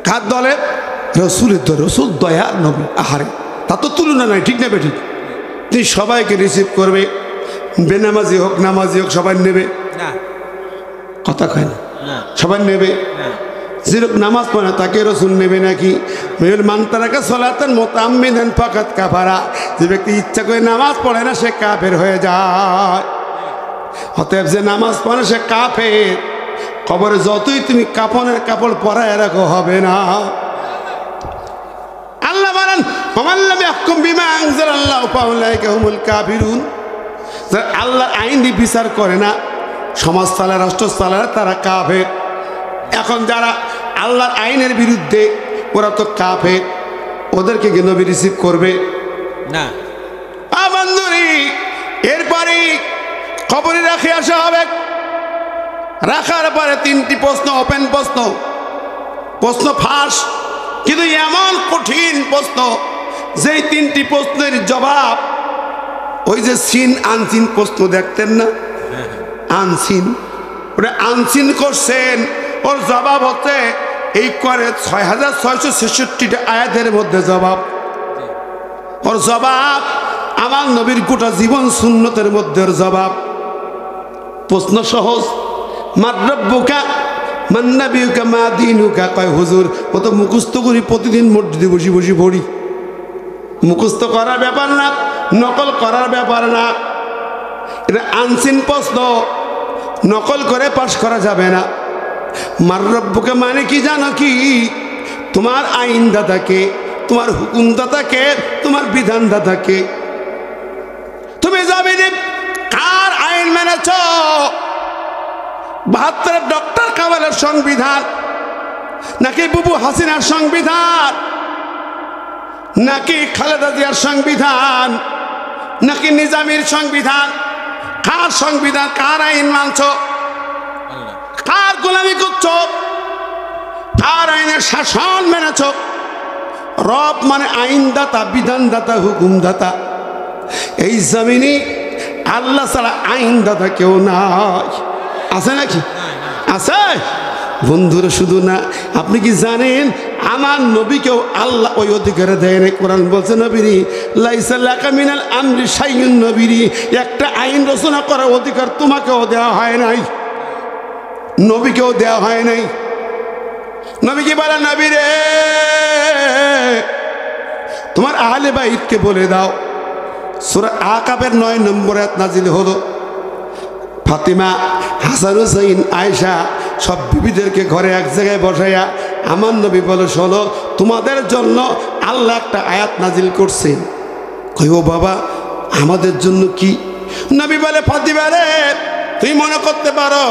কার দলে? রসুলের দলে। রসুল দয়ার নবী। আহারে, তা তো তুলনা নাই, ঠিক না বেঠিক? তিনি সবাইকে রিসিভ করবে, বেনামাজি হোক নামাজি হোক সবাই নেবে, কথা কয় না, সবাই নেবে। যেরকম নামাজ পড়ে না তাকে রসুল নেবে নাকি? মানতারাকা সলাতান মুতাআম্মিদান ফাকাত কাফারা, যে ব্যক্তি ইচ্ছা করে নামাজ পড়ে না সে কাফের হয়ে যায়। অতএব যে নামাজ পড়ে সে কাফের। কবরে যতই তুমি কাফনের কাপড় পরায় রাখো হবে না। আল্লাহ বলেন ওমান লাম ইয়াহকুম বিমা আনজালাল্লাহু ফাউলাইকা হুমুল কাফিরুন। যারা আল্লাহর আইন দিয়ে বিচার করে না, সমাজ চালায়, রাষ্ট্র চালায়, তারা কাফের। এখন যারা আল্লাহর আইনের বিরুদ্ধে, ওরা তো কাফের, ওদেরকে কি নবী রিসিভ করবে না? বন্ধুরি, এরপরে কবরে রাখে আসা হবে। রাখার পরে তিনটি প্রশ্ন, ওপেন প্রশ্ন, প্রশ্ন ফাঁস, কিন্তু এমন কঠিন প্রশ্ন যেই তিনটি প্রশ্নের জবাব, ওই যে সিন আনসিন প্রশ্ন দেখতেন না, আনসিন, ওটা আনসিন করছেন। ওর জবাব হচ্ছে এই করে 6666টা আয়াতের মধ্যে জবাব। ওর জবাব আমার নবীর গোটা জীবন সুন্নতের মধ্যে ওর জবাব। প্রশ্ন সহজ, মাদ্রাব্বুকা মান্নাবিউকা মা দীনুকা। কয় হুজুর, ও তো মুখস্থ করি, প্রতিদিন মসজিদে বসে বসে পড়ি। মুখস্থ করার ব্যাপার না, নকল করার ব্যাপার না, এটা আনসিন প্রশ্ন, নকল করে পাশ করা যাবে না। মাররব্বুকে মানে কি জানো কি? তোমার আইনদাতাকে, তোমার হুকুমদাতাকে, তোমার বিধানদাতাকে। তুমি জমিনে কার আইন মেনেছ? 72 ডক্টর কামালের সংবিধান, নাকি বুবু হাসিনার সংবিধান, নাকি খালেদা জিয়ার সংবিধান, নাকি নিজামীর সংবিধান? কার সংবিধান, কার আইন মানছ? কার গোলামি করছ? কার আইনের শাসন মেনেছ? রব মানে আইনদাতা, বিধানদাতা, হুকুমদাতা। এই জমিনে আল্লাহ ছাড়া আইনদাতা কেউ নাই। আছে নাকি? আছে বন্ধুরা। শুধু না, আপনি কি জানেন আমার নবীকেও আল্লাহ ওই অধিকারে দেয় না? কোরআন বলছে নবীরি লাইসা লাকা মিনাল আমরি শাইউন। নবীরি একটা আইন রচনা করার অধিকার তোমাকেও দেওয়া হয় নাই, নবীকেও দেওয়া হয় নাই। নবী কি বলে? নবী রে, তোমার আহলে বাইতকে বলে দাও। সূরা আকাবের 9 নম্বর আয়াত নাজিল হলো। ফাতিমা, হাসান, হুসাইন, আয়েশা সব বিবিদেরকে ঘরে এক জায়গায় বসাইয়া আমার নবী বলে, শোনো, তোমাদের জন্য আল্লাহ একটা আয়াত নাজিল করছেন। কই ও বাবা, আমাদের জন্য কি? নবী বলে, ফাতিমা রে, তুই মনে করতে পারো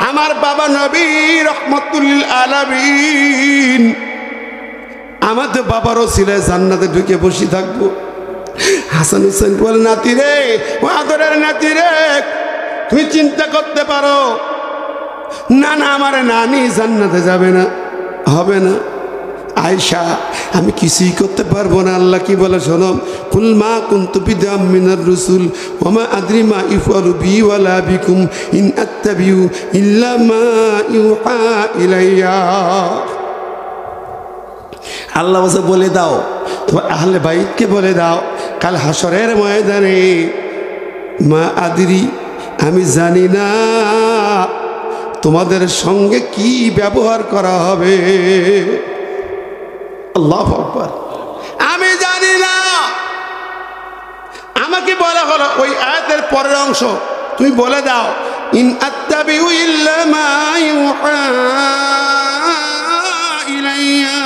আমার বাবা নবী রহমাতুল লিল আলামিন, আমাদের বাবারও ছিলে জান্নাতে ঢুকে বসে থাকবো। হাসান হুসেন বলে, নাতি রে, ও আদরের নাতি রে, তুমি চিন্তা করতে পারো না? না, আমার নানি জান্নাতে যাবে না, হবে না। আয়েশা, আমি কিছুই করতে পারবো না। আল্লাহ কি বলে শোনো, কুল মা কুনতু বিদআম মিনার রাসূল ওয়া মা আদরি মা ইফআলু বি ওয়ালা বিকুম ইন আত্তাবিউ ইল্লা মা ইউহা ইলাইয়া। আল্লাহ বলে দাও, তোমার আহলে বাইতকে বলে দাও, কাল হাসরের ময়দানে, মা আদরি, আমি জানি না তোমাদের সঙ্গে কি ব্যবহার করা হবে। আল্লাহু আকবার। আমি জানি না। আমাকে বলা হলো ওই আয়াতের পরের অংশ তুমি বলে দাও, ইন আত্তাবিউ ইল্লা মা ইউহা ইলাইয়া।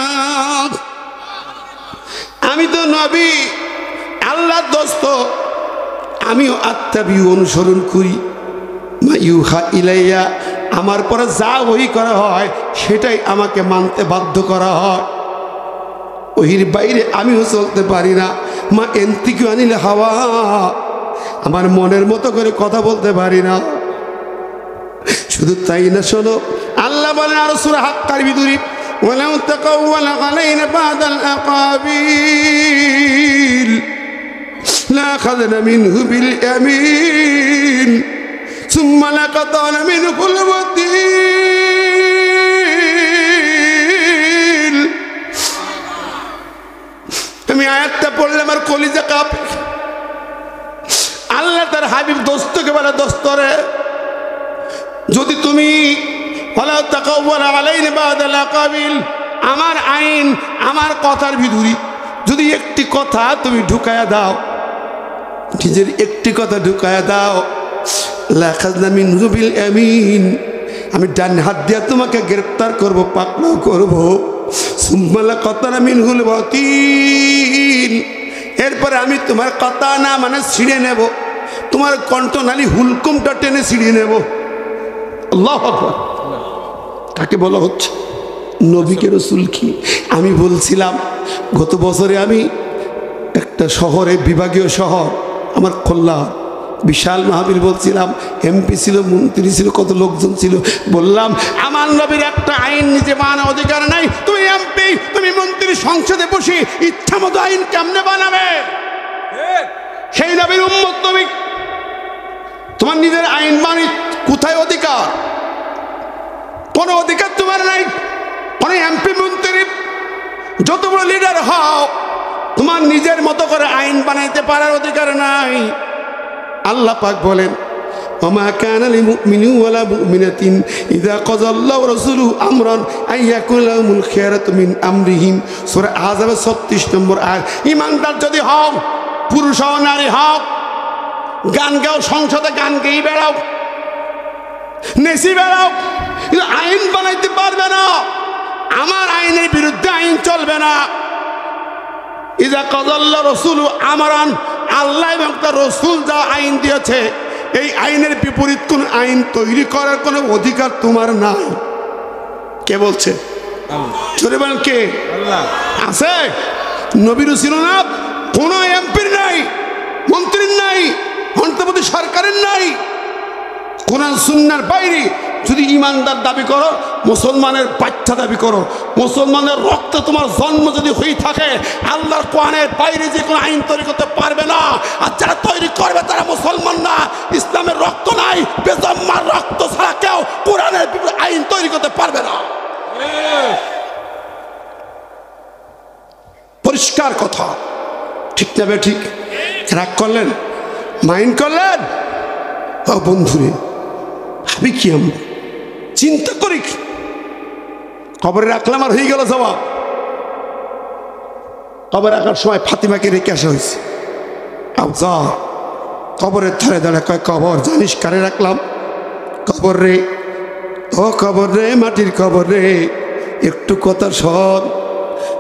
আমি তো নবী, আল্লাহর দোস্ত, আমিও আত্তাবিউ অনুসরণ করি, মা ইউহা ইলাইয়া, আমার পরে যা ওহি করা হয় সেটাই আমাকে মানতে বাধ্য করা হয়। ওহির বাইরে আমিও চলতে পারি না। মা এন্তিকে আনিলে হাওয়া, আমার মনের মতো করে কথা বলতে পারি না। শুধু তাই না, শোনো আল্লাহ বলেন আরো সূরা হাক্কার ভিতরে, ওয়ালাউ তাকাওয়ালা আলাইনা বাদাল আকাবিল লাখাযনা মিনহু বিল ইয়ামিন সুম্মা লাকাতানা মিনহুল ওয়াতিল। আমি আয়াতটা পড়লে আমার কলিজা কাঁপে। আল্লাহ তার হাবিব দোস্তকে বলে, দোস্তরে যদি তুমি ওয়ালাউ তাকাওয়ালা আলাইনা বাদাল আকাবিল, আমার আইন আমার কথার ভিতরে যদি একটি কথা তুমি ঢুকায়া দাও, নিজের একটি কথা ঢুকায়া দাও, লাখাযনা মিনহু বিল ইয়ামিন, আমি ডান হাত দিয়ে তোমাকে গ্রেফতার করব, পাকড়াও করব। সুম্মা লাকাতানা মিনহুল ওয়াতিল, এরপরে আমি তোমার কথা না মানে ছিঁড়ে নেব, তোমার কণ্ঠনালী হুলকুমটা টেনে ছিঁড়ে নেব। আল্লাহু আকবার। তাকে বলা হচ্ছে নবীকে রসুল কি? আমি বলছিলাম গত বছরে আমি একটা শহরে, বিভাগীয় শহর আমার খুলনা, বিশাল মাহফিল বলছিলাম, এমপি ছিল, মন্ত্রী ছিল, কত লোকজন ছিল। বললাম আমার নবীর একটা আইন নিজে বানানোর অধিকার নাই। তুমি এমপি, তুমি মন্ত্রী, সংসদে বসে ইচ্ছা মতো আইন কেমনে বানাবে? সেই নবীর উম্মত তুমি, তোমার নিজের আইন বানিয়ে কোথায় অধিকার? কোনো অধিকার তোমার নাই। কোন এমপি মন্ত্রী যত বড় লিডার হও, তোমার নিজের মতো করে আইন বানাইতে পারার অধিকার নাই। আল্লাহ পাক বলেন, ওমা কানা লিল মুমিনিন ওয়ালা মুমিনাতিন ইযা কাযাল্লাহু ওয়া রাসূলুহু আমরান আইয়াকুনা লাহুমুল খিয়ারাতু মিন আমরিহিম। সূরা আহজাবের 36 নম্বর আয়াত। ঈমানদার যদি হও, পুরুষ হও নারী হও, গান গাও, সংসদে গান গেয়ে বেড়াও, নেচি বেড়াও, আইন বানাইতে পারবে না। আমার আইনের বিরুদ্ধে আইন চলবে না। ইযা কাযাল্লাহু রাসূলুহু আমরান, আল্লাহ এবং তার রসুল যা আইন দিয়েছে, এই আইনের বিপরীত কোন আইন তৈরি করার কোনো অধিকার তোমার নাই। কে বলছে? জোরে বলেন কে? আল্লাহ। আছে? নবীর ছিল না, কোন এমপির নাই, মন্ত্রীর নাই, অন্তর্বর্তী সরকারের নাই। কোরআন সুন্নাহর বাইরে যদি ইমানদার দাবি করো, মুসলমানের বাচ্চা দাবি করো, মুসলমানের রক্তে তোমার জন্ম যদি হয়ে থাকে, আল্লাহর কোরআনের বাইরে যে কোনো আইন তৈরি করতে পারবে না। আর যারা তৈরি করবে তারা মুসলমান না, ইসলামের রক্ত নাই। বেজম্মার রক্ত ছাড়া কেউ কোরআনের আইন তৈরি করতে পারবে না। পরিষ্কার কথা, ঠিক না বে ঠিক? রাগ করলেন, মাইন্ড করলেন? ও বন্ধুরে, আমি কি আমরা চিন্তা করি, কবরে রাখলাম আর হয়ে গেল জবাব। কবরে রাখার সময় ফাতিমাকে রেখে আসা হয়েছে। যা কবরের ধারে দাঁড়ায় কয়, কবর জানিস কারে রাখলাম? কবর রে, ও কবর রে, মাটির কবর রে, একটু কথা শোন।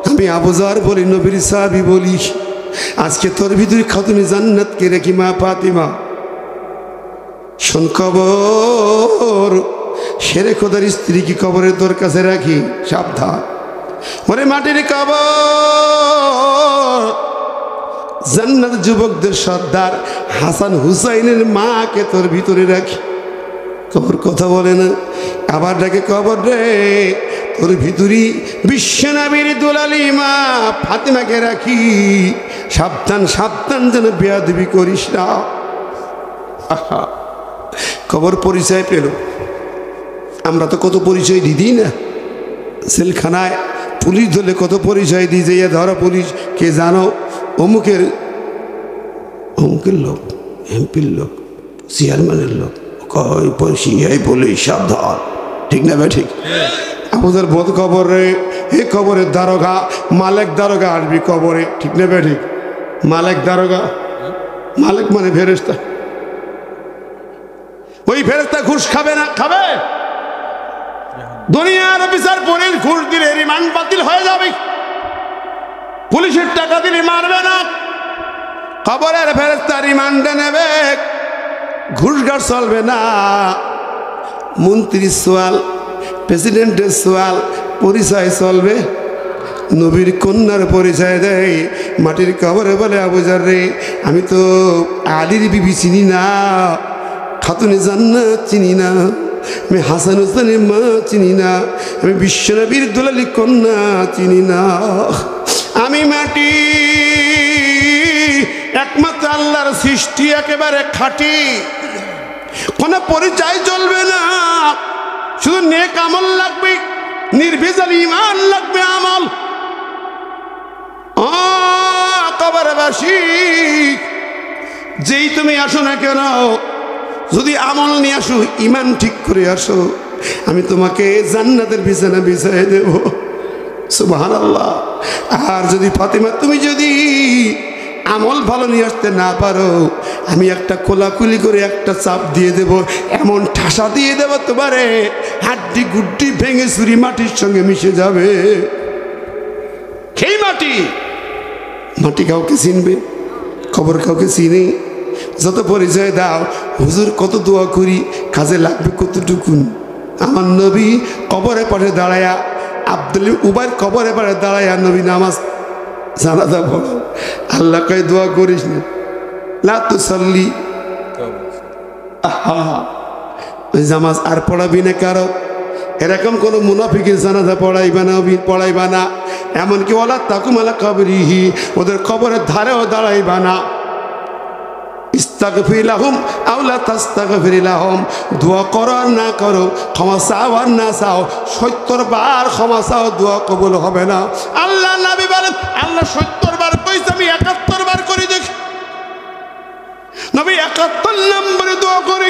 আমি আবু যার বলি, নবীর সাহাবী বলি, আজকে তোর ভিতরে খাতুনে জান্নাতকে রেখি মা ফাতিমা। শোন, কবর শেরে খোদার স্ত্রী কি কবরের তোর কাছে রাখি? সাবধান। ওরে মাটির কবর, জান্নাত যুবকদের সর্দার হাসান হুসাইনের মাকে তোর ভিতরে রাখি। কবর কথা বলে না, আবার ডাকে, কবর রে, তোর ভিতরে বিশ্বনবীর দুলালী মা ফাতিমাকে রাখি। সাবধান, সাবধান যেন বেয়াদবি করিস না। আহা, কবর পরিচয় পেল। আমরা তো কত পরিচয় দিই না, জেলখানায় পুলিশ ধরলে কত পরিচয় দিই, যে ধরো পুলিশ, কে জানো? অমুকের লোক, এমপির লোক, চেয়ারম্যানের লোক, সিআই পুলিশ, সাবধান। ঠিক না ভাই? ঠিক। আমাদের বোধ কবরে, এ কবরের দারোগা, মালেক দারোগা আসবি কবরে। ঠিক না ভাই? ঠিক। মালেক দারোগা, মালেক মানে ফেরেশতা। ওই ফেরেশতা ঘুষ খাবে না? খাবে। দুনিয়ার অফিসার পুলিশ ঘুষ দিলে রিমান্ড বাতিল হয়ে যাবে, পুলিশের টাকা দিলে মারবে না। কবরের ফেরেশতা রিমান্ডে নেবে, ঘুষঘাট চলবে না। মন্ত্রীর সোয়াল, প্রেসিডেন্টের সোয়াল, পরিচয় চলবে? নবীর কন্যার পরিচয় দেয়, মাটির কবরে বলে আবু জার রে, আমি তো আলীর বিবি চিনি না, খাতুনে জান্নাত চিনি না, আমি হাসান হোসেনের মা চিনি না, আমি বিশ্বনবীর দুলালী কন্যা চিনি না, আমি মাটি, একমাত্র আল্লাহর সৃষ্টি, একেবারে খাঁটি, কোনো পরিচয় চলবে না, শুধু নেক আমল লাগবে, নির্ভেজাল ঈমান লাগবে আমল। কবরবাসী, যেই তুমি আসো না কেন, যদি আমল নিয়ে আসো, ঈমান ঠিক করে আসো, আমি তোমাকে জান্নাতের বিছানা বিছাই দেব। সুবহানাল্লাহ। আর যদি ফাতেমা তুমি যদি আমল ভালো নিয়ে আসতে না পারো, আমি একটা কোলাকুলি করে একটা চাপ দিয়ে দেব, এমন ঠাসা দিয়ে দেব তোমারে, হাড্ডি গুড্ডি ভেঙে চুরি মাটির সঙ্গে মিশে যাবে। সেই মাটি, মাটি কাউকে চিনবে? খবর কাউকে চিনে? যত পরিচয় দাও, হুজুর কত দোয়া করি, কাজে লাগবে কতটুকুন? আমার নবী কবরে পাশে দাঁড়ায়া, আব্দুল উবাইর কবরে পাশে দাঁড়ায়া নবী নামাজ জানাজা পড়ো, আল্লাহ কয় দোয়া করিস না, লা তুসাল্লি, ওই নামাজ আর পড়াবি না কারো, এরকম কোনো মুনাফিকের জানাজা পড়াইবা না, এমনকি ওলা তাকুম আলা কবরিহি, ওদের কবরের ধারেও দাঁড়াইবা না। ইস্তাগফির লাহুম আও লা তাস্তাগফির লাহুম, দোয়া করো আর না করো, ক্ষমা চাও আর না চাও, 70 বার ক্ষমা চাও, দোয়া কবুল হবে না। আল্লাহ নবী বলেন, আল্লাহ 70 বার কইছে, আমি 71 বার করি দেখি। নবী 71 নম্বরে দোয়া করি,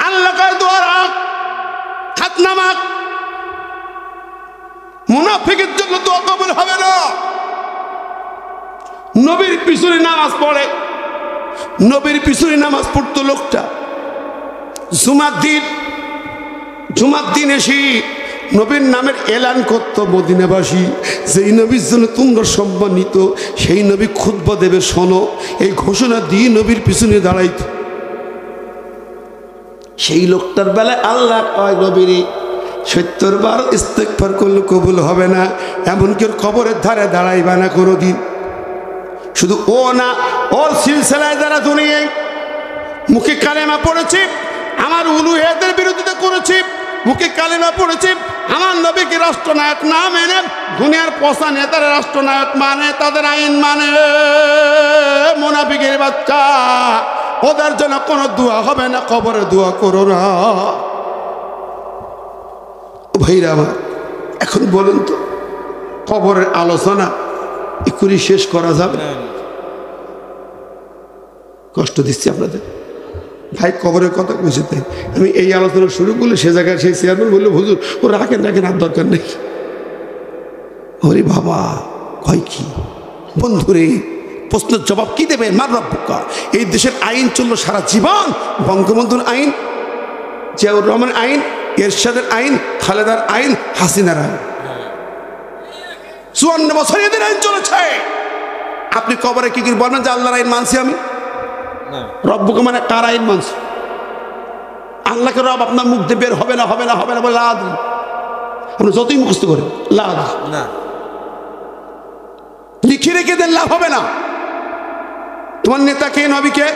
আল্লাহ কার দোয়া রাখ, হাত নামাক। মুনাফিকের জন্য দোয়া কবুল হবে না। নবীর পিছনে নামাজ পড়ে, নবীর পিছনে নামাজ পড়তো লোকটা, জুমার দিন এসে নবীর নামের এলান করতো মদিনাবাসী, যেই নবীর জন্য তোমরা সম্মানিত, সেই নবী খুতবা দেবে শোনো, এই ঘোষণা দিয়ে নবীর পিছনে দাঁড়াইত। সেই লোকটার বেলায় আল্লাহ কয়, নবীর 70 বার ইস্তেগফার করলে কবুল হবে না, এমনকি ওর কবরের ধারে দাঁড়াইবা না কোনোদিন। শুধু ও না, ওর সিলসিলায় যারা দুনিয়ায় মুখে কালেমা পড়েছে, আমার উলুহিয়াতের বিরোধিতা করেছে, মুখে কালেমা পড়েছে, আমার নবীকে রাষ্ট্রনায়ক না মেনে দুনিয়ার পচা নেতারা রাষ্ট্রনায়ক মানে, তাদের আইন মানে, মুনাফিকের বাচ্চা, ওদের জন্য কোনো দোয়া হবে না, কবরে দোয়া করো না। ভাইরা আমার, এখন বলুন তো, কবরের আলোচনা এক্ষুনি শেষ করা যাবে? কষ্ট দিচ্ছি আপনাদের ভাই, কবরের কথা কইছে তাই আমি এই আলোচনা শুরু করলে সে জায়গায় সেই চেয়ারম্যান বললো, হুজুর ও রাখেন আর দরকার নেই। ওরে বাবা, কয় কি বন্ধুরে, প্রশ্নের জবাব কি দেবেন? মার রব্বুকা। এই দেশের আইন চললো সারা জীবন, বঙ্গবন্ধুর আইন, জিয়াউর রহমানের আইন, এরশাদের আইন, খালেদার আইন, হাসিনার আইন, 54 বছর এদের আইন চলেছে। আপনি কবরে কি করে বলবেন যে আল্লাহর আইন মানছি আমি? রব্বুকে মানে কার আইন মানছি? আল্লাহকে রব আপনার মুখ দিয়ে বের হবে না, হবে না, হবে না বলে লাদ, আপনি যতই মুখস্থ করেন লাদ না, লিখে রেখে দেন, লাভ হবে না। তোমার নেতাকে, নবীকে,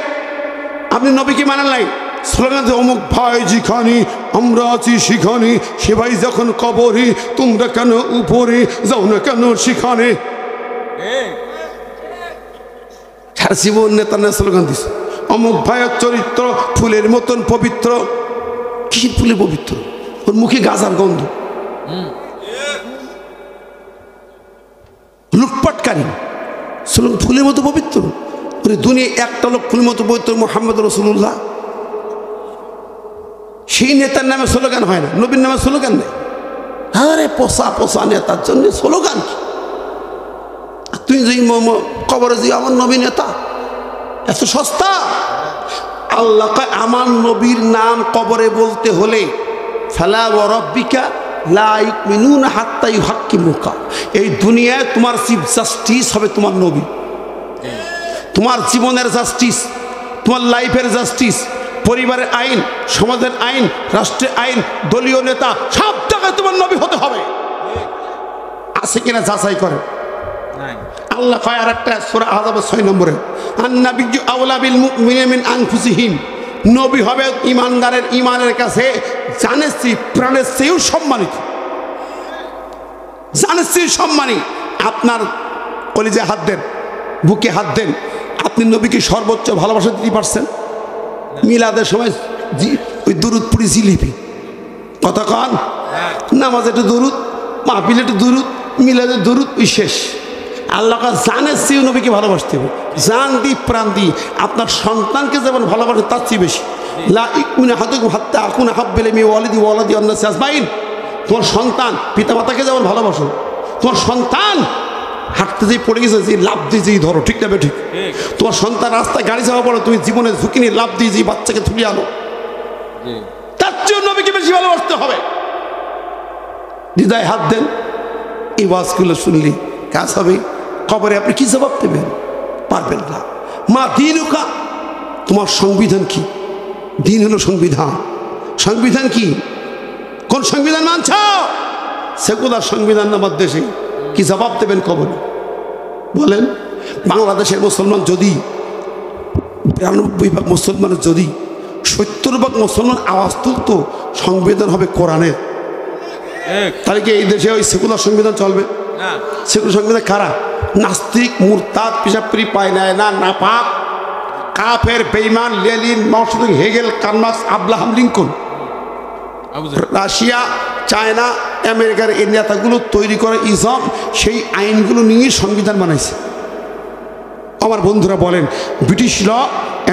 আপনি নবীকে মানেন নাই, স্লোগান যে অমুক ভাই যেখানে আমরা আছি সেখানে, সে ভাই যখন কবরে তোমরা কেন উপরে যাও না কেন সেখানে। সারা জীবন নেতা স্লোগান দিছে, অমুক ভাইয়ের চরিত্র ফুলের মতন পবিত্র। কি ফুলের পবিত্র? ওর মুখে গাজার গন্ধ। লুটপাটকারী স্লোগান ফুলের মতো পবিত্র। ওরে দুনিয়া একটা লোক ফুলের মতো পবিত্র মুহাম্মদ রাসূলুল্লাহ। সেই নেতার নামে স্লোগান হয় না, নবীর নামে স্লোগান নেই। আরে পোষা পোষা নেতার জন্য স্লোগান কি? তুই যে কবরে যে আমার নবী নেতা, এত সস্তা? আল্লাহ কয় আমার নবীর নাম কবরে বলতে হলে ফালা ওয়া রাব্বিকা লা ইউমিনুনা হাত্তা ইউহাক্কিমুকা, এই দুনিয়ায় তোমার চিফ জাস্টিস হবে তোমার নবী। তোমার জীবনের জাস্টিস, তোমার লাইফের জাস্টিস, পরিবারের আইন, সমাজের আইন, রাষ্ট্রের আইন, দলীয় নেতা, সব জায়গায় তোমার নবী হতে হবে। আছে কিনা যাচাই করে। আল্লাহ কয় আর একটা সূরা আযাবের 6 নম্বরে, আন-নাবিয়্যু আওলা বিল মুমিনিনা মিন আনফুসিহিম, নবী হবে ইমানদারের ইমানের কাছে জানের চেয়ে প্রাণের চেয়েও সম্মানিত। জানের চেয়ে সম্মানী। আপনার কলিজায় হাত দেন, বুকে হাত দেন, আপনি নবীকে সর্বোচ্চ ভালোবাসা দিতে পারছেন? মিলাদের সময় ওই দুরুদ পড়ি জিলিপি, কথা কন, নামাজ একটু দুরুদ, মাহফিল একটু দুরুদ, মিলাদের দুরুদ, ওই শেষ। আল্লাহ জানের চেয়েও নবীকে ভালোবাসতে হবে, জান দি প্রাণ দি। আপনার সন্তানকে যেমন ভালোবাসে তার চেয়ে বেশি। লা ইউমিনু আহাদুকুম হাত্তা আকুনা হাব্বা ইলাইহি মিন ওয়ালিদি ওয়ান-নাসি আজমাইন। তোমার সন্তান পিতামাতাকে যেমন ভালোবাসো, তোমার সন্তান হাঁটতে যেই পড়ে গেছে যে লাভ দিয়ে যেই ধরো, ঠিক না ঠিক? তোমার সন্তান রাস্তায় গাড়ি চাপা পড়ো, তুমি জীবনের ঝুঁকি নিয়ে লাভ দিয়ে যেই বাচ্চাকে তুলে আনো, তার জন্য নবীকে বেশি ভালোবাসতে হবে। হৃদয় হাত দেন, এই ওয়াজগুলো শুনলি কাজ হবে। কবরে আপনি কি জবাব দেবেন? পারবেন না। মা দিনুকা, তোমার সংবিধান কি? দিন হলো সংবিধান। সংবিধান কি? কোন সংবিধান মানছ? সেকুলার সংবিধান আমার দেশে, কি জবাব দেবেন কবরে? বলেন। বাংলাদেশের মুসলমান যদি 92% মুসলমানের যদি 70% মুসলমান আওয়াজ তুলতো, সংবিধান হবে কোরআনের, তাহলে কি এই দেশে ওই সেকুলার সংবিধান চলবে? সেকুলার সংবিধান কারা? নাস্তিক, মুরতাদ, পিসাবপুরি, পায়নায় না, নাপাক, কাফের, বেঈমান, Lenin, Marx, Hegel, Karl Marx, Abraham Lincoln, Russia, China, আমেরিকার এই নেতাগুলো তৈরি করা ইসলাম, সেই আইনগুলো নিয়ে সংবিধান বানাইছে। আমার বন্ধুরা বলেন, ব্রিটিশ ল,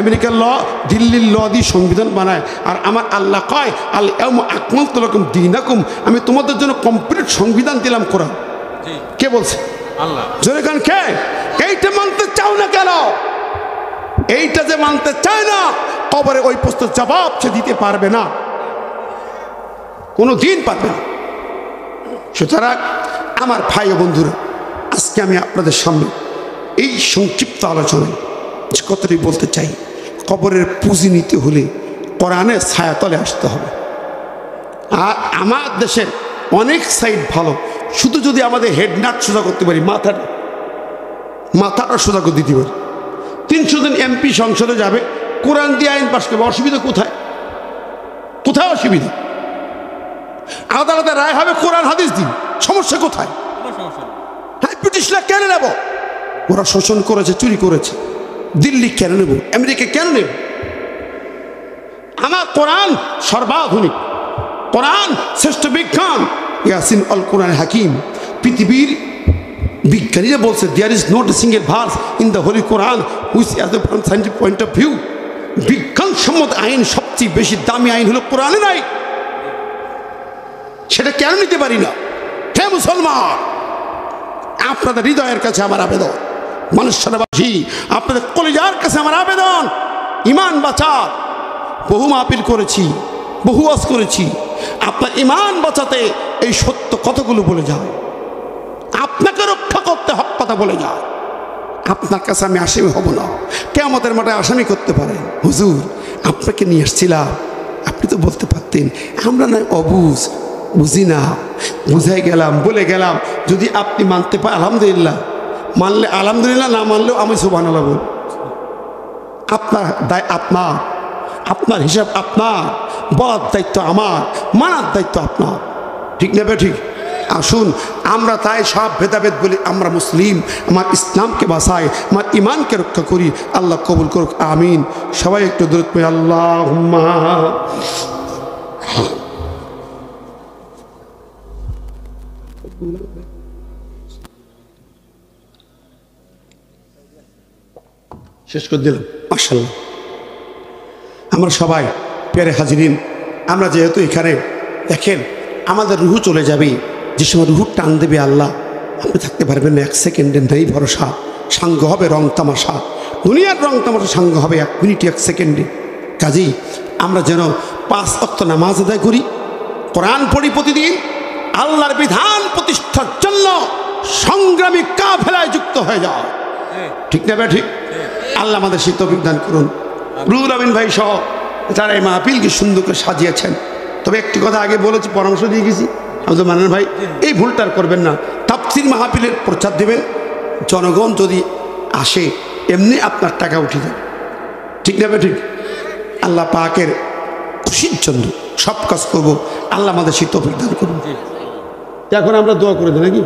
আমেরিকার ল, দিল্লির ল দিয়ে সংবিধান বানায়, আর আমার আল্লাহ কয় আল ইয়াউমা আকমালতু লাকুম দীনাকুম, আমি তোমাদের জন্য কমপ্লিট সংবিধান দিলাম। কোরআন কে বলছে? আল্লাহ। জোরে কান কে? এইটা মানতে চাও না কেন? এইটা যে মানতে চায় না, কবরে ওই প্রশ্নের জবাব সে দিতে পারবে না, কোনো দিন পারবে না। সুতরাং আমার ভাই ও বন্ধুরা, আজকে আমি আপনাদের সামনে এই সংক্ষিপ্ত আলোচনায় যে কথাটি বলতে চাই, কবরের পুঁজি নিতে হলে কোরআনের ছায়াতলে আসতে হবে। আর আমার দেশের অনেক সাইড ভালো, শুধু যদি আমাদের হেড নাট সোজা করতে পারি, মাথাটা সোজা করে দিতে পারি। 300 জন এমপি সংসদে যাবে, কোরআন দিয়ে আইন পাশ করবে, অসুবিধা কোথায়? কোথায় অসুবিধা? আদালতে রায় হবে কোরআন হাদিস দিন, সমস্যা কোথায়? হ্যাঁ, ব্রিটিশরা কেন নেব? ওরা শোষণ করেছে, চুরি করেছে। দিল্লি কেন নেব? আমেরিকা কেন নেব? আমার কোরআন সর্বাধুনিক, কোরআন শ্রেষ্ঠ বিজ্ঞান, ইয়াসিন আল কোরআন হাকিম। পৃথিবীর বিজ্ঞানীরা বলছে there is not a single verse in the holy Quran which as a from scientific point of view, বিজ্ঞানসম্মত আইন সবচেয়ে বেশি দামি আইন হলো কোরআনে নাই। সেটা কেন নিতে পারি না? হে মুসলমান, আপনাদের হৃদয়ের কাছে আমার আবেদন, মানুষবাসী আপনাদের কলিজার কাছে আমার আবেদন, ইমান বাঁচার বহু মাহফিল করেছি, বহু ওয়াজ করেছি। আপনার ইমান বাঁচাতে এই সত্য কতগুলো বলে যায়, আপনাকে রক্ষা করতে হক কথা বলে যায়। আপনার কাছে আমি আসামি হব না, কিয়ামতের মাঠে আসামি করতে পারেন। হুজুর, আপনাকে নিয়ে আসছিলাম, আপনি তো বলতে পারতেন আমরা নয় অবুঝ, বুঝি না, বুঝাই গেলাম, বলে গেলাম। যদি আপনি মানতে পারেন আলহামদুলিল্লাহ, মানলে আলহামদুলিল্লাহ, না মানলেও আমি সুবহানাল্লাহ বলব। আপনার দায় আপনার, আপনার হিসাব আপনার, বলার দায়িত্ব আমার, মানার দায়িত্ব আপনার, ঠিক নেবে ঠিক? আসুন আমরা তাই সব ভেদাভেদ বলি, আমরা মুসলিম, আমার ইসলামকে বাঁচাই, আমার ইমানকে রক্ষা করি। আল্লাহ কবুল করুক, আমিন। সবাই একটু দরুদ পড়ি, আল্লাহুম্মা। শেষ করে দিলাম, মাশাআল্লাহ। আমরা সবাই প্যারে হাজিরিন, আমরা যেহেতু এখানে দেখেন আমাদের রুহু চলে যাবে, যে সময় রুহু টান দেবে আল্লাহ, আপনি থাকতে পারবেন না। 1 সেকেন্ডের নেই ভরসা, সাঙ্গ হবে রং তামাশা, দুনিয়ার রং তামাশা সাঙ্গ হবে 1 মিনিট 1 সেকেন্ডে। কাজেই আমরা যেন 5 ওয়াক্ত নামাজ আদায় করি, কোরআন পড়ি প্রতিদিন, আল্লাহর বিধান প্রতিষ্ঠার জন্য সংগ্রামী কাফেলায় যুক্ত হয়ে যাও, ঠিক না? ঠিক। আল্লাহ আমাদের সেই তৌফিক দান করুন। রুহুল আমিন ভাই সহ যারা এই মাহফিলকে সুন্দর করে সাজিয়েছেন। তবে একটি কথা আগে বলেছি, পরামর্শ দিয়ে গেছি আমাদের মাননীয় ভাই, এই ভুলটা আর করবেন না। তাফসীর মাহফিলের প্রচার দেবেন, জনগণ যদি আসে এমনি আপনার টাকা উঠে যাবে, ঠিক না ঠিক? আল্লাহ পাকের খুশির জন্য সব কাজ করবো, আল্লাহ আমাদের সেই তৌফিক দান করুন। এখন আমরা দোয়া করে দিই নাকি?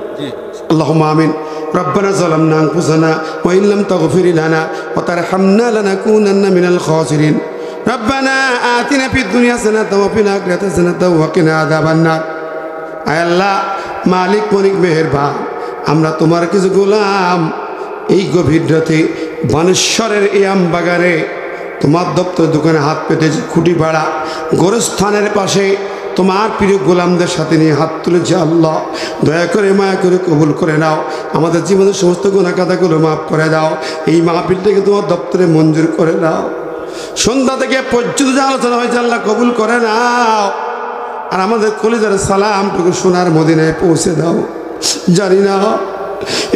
আল্লাহুম্মা আমিন। রব্বানা যালামনা আনফুসানা ওয়া ইন লাম তাগফির লানা ওয়া তারহামনা লানাকুনান্না মিনাল খাসিরিন। রব্বানা আতিনা ফিদ দুনিয়া হাসানাতাও ওয়া ফিল আখিরাতি হাসানাতাও ওয়া কিনা আযাবান নার। আয় আল্লাহ মালিক মালিক মেহেরবান, আমরা তোমার কিছু গোলাম এই গভীর রাতে বানেশ্বরের এই আমবাগানে তোমার দপ্তর দোকানে হাত পেতেছি, খুঁটি ভাড়া গোরস্থানের পাশে তোমার প্রিয় গোলামদের সাথে নিয়ে হাত তুলেছে। আল্লাহ দয়া করে মায়া করে কবুল করে নাও, আমাদের জীবনের সমস্ত গুনাহ কাদাগুলো মাফ করে দাও। এই মাহফিলটাকে তোমার দপ্তরে মঞ্জুর করে নাও। সন্ধ্যা থেকে পর্যন্ত যে আলোচনা হয়েছে আল্লাহ কবুল করে নাও। আর আমাদের কলিজার সালামটুকু সোনার মদিনায় পৌঁছে দাও। জানি না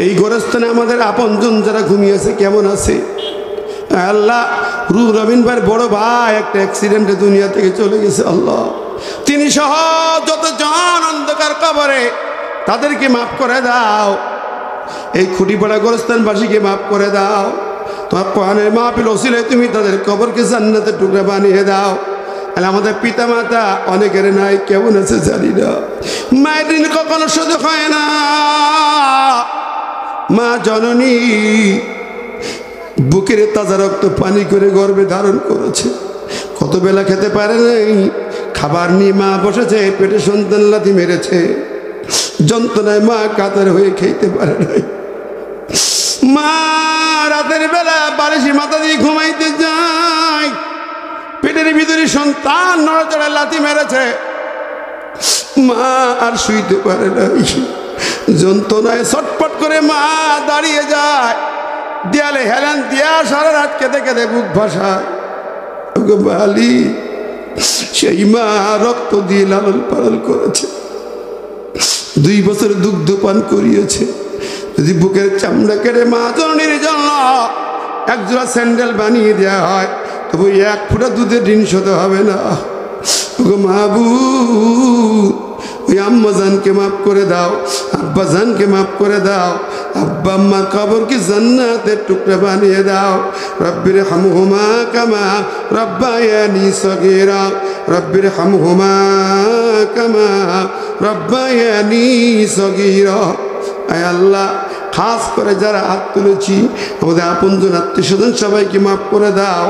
এই গোরস্থানে আমাদের আপনজন যারা ঘুমিয়েছে কেমন আছে। আল্লাহ রুহুল আমিন ভাইয়ের বড় ভাই একটা অ্যাক্সিডেন্টে দুনিয়া থেকে চলে গেছে। আল্লাহ তিনি সহ যতজন অন্ধকার কবরে তাদেরকে মাফ করে দাও। এই খুঁটিপাড়া গোরস্থানবাসীকে মাফ করে দাও। তোমার কোরআনের মাহফিল ওসিলায় তুমি তাদের কবরকে জান্নাতের টুকরা বানিয়ে দাও। তাহলে আমাদের পিতা মাতা অনেকের নাই, কেমন আছে জানি না। মায়ের দিন কখনো সুযোগ হয় না। মা জননী বুকের তাজা রক্ত পানি করে গর্ভে ধারণ করেছে, কত বেলা খেতে পারে নাই, খাবার নিয়ে মা বসেছে, পেটে সন্তান লাথি মেরেছে, যন্ত্রণায় মা কাতর হয়ে খেতে পারে নাই। মা রাতের বেলা বালিশে মাথা দিয়ে ঘুমাইতে যায়, পেটের ভিতরে সন্তান নড়াচড়া লাথি মেরেছে, মা আর শুইতে পারে নাই। যন্ত্রণায় ছটফট করে মা দাঁড়িয়ে যায়, দেয়ালে হেলান দিয়া সারা রাত কেঁদে কেঁদে বুক ভাসায়। বালি সেই মা রক্ত দিয়ে লালন পালন করেছে, 2 বছর দুগ্ধ পান করিয়েছে। যদি বুকের চামড়া কেটে মা জননীর জন্য একজোড়া স্যান্ডেল বানিয়ে দেওয়া হয়, তবু 1 ফুটা দুধের ঋণ শোধ হবে না। মাহবুব ওই আম্মা জানকে মাফ করে দাও, আব্বা জানকে মাফ করে দাও, আব্বা আম্মার কবরকে জান্নাতের টুকরা বানিয়ে দাও। রব্বির হামহুমা কামা রব্বায়ানি সগীরা, রব্বির হামহুমা কামা রব্বায়ানি সগীরা। আয় আল্লাহ, খাস করে যারা হাত তুলেছি আমাদের আপনজন আত্মীয় স্বজন সবাইকে মাফ করে দাও।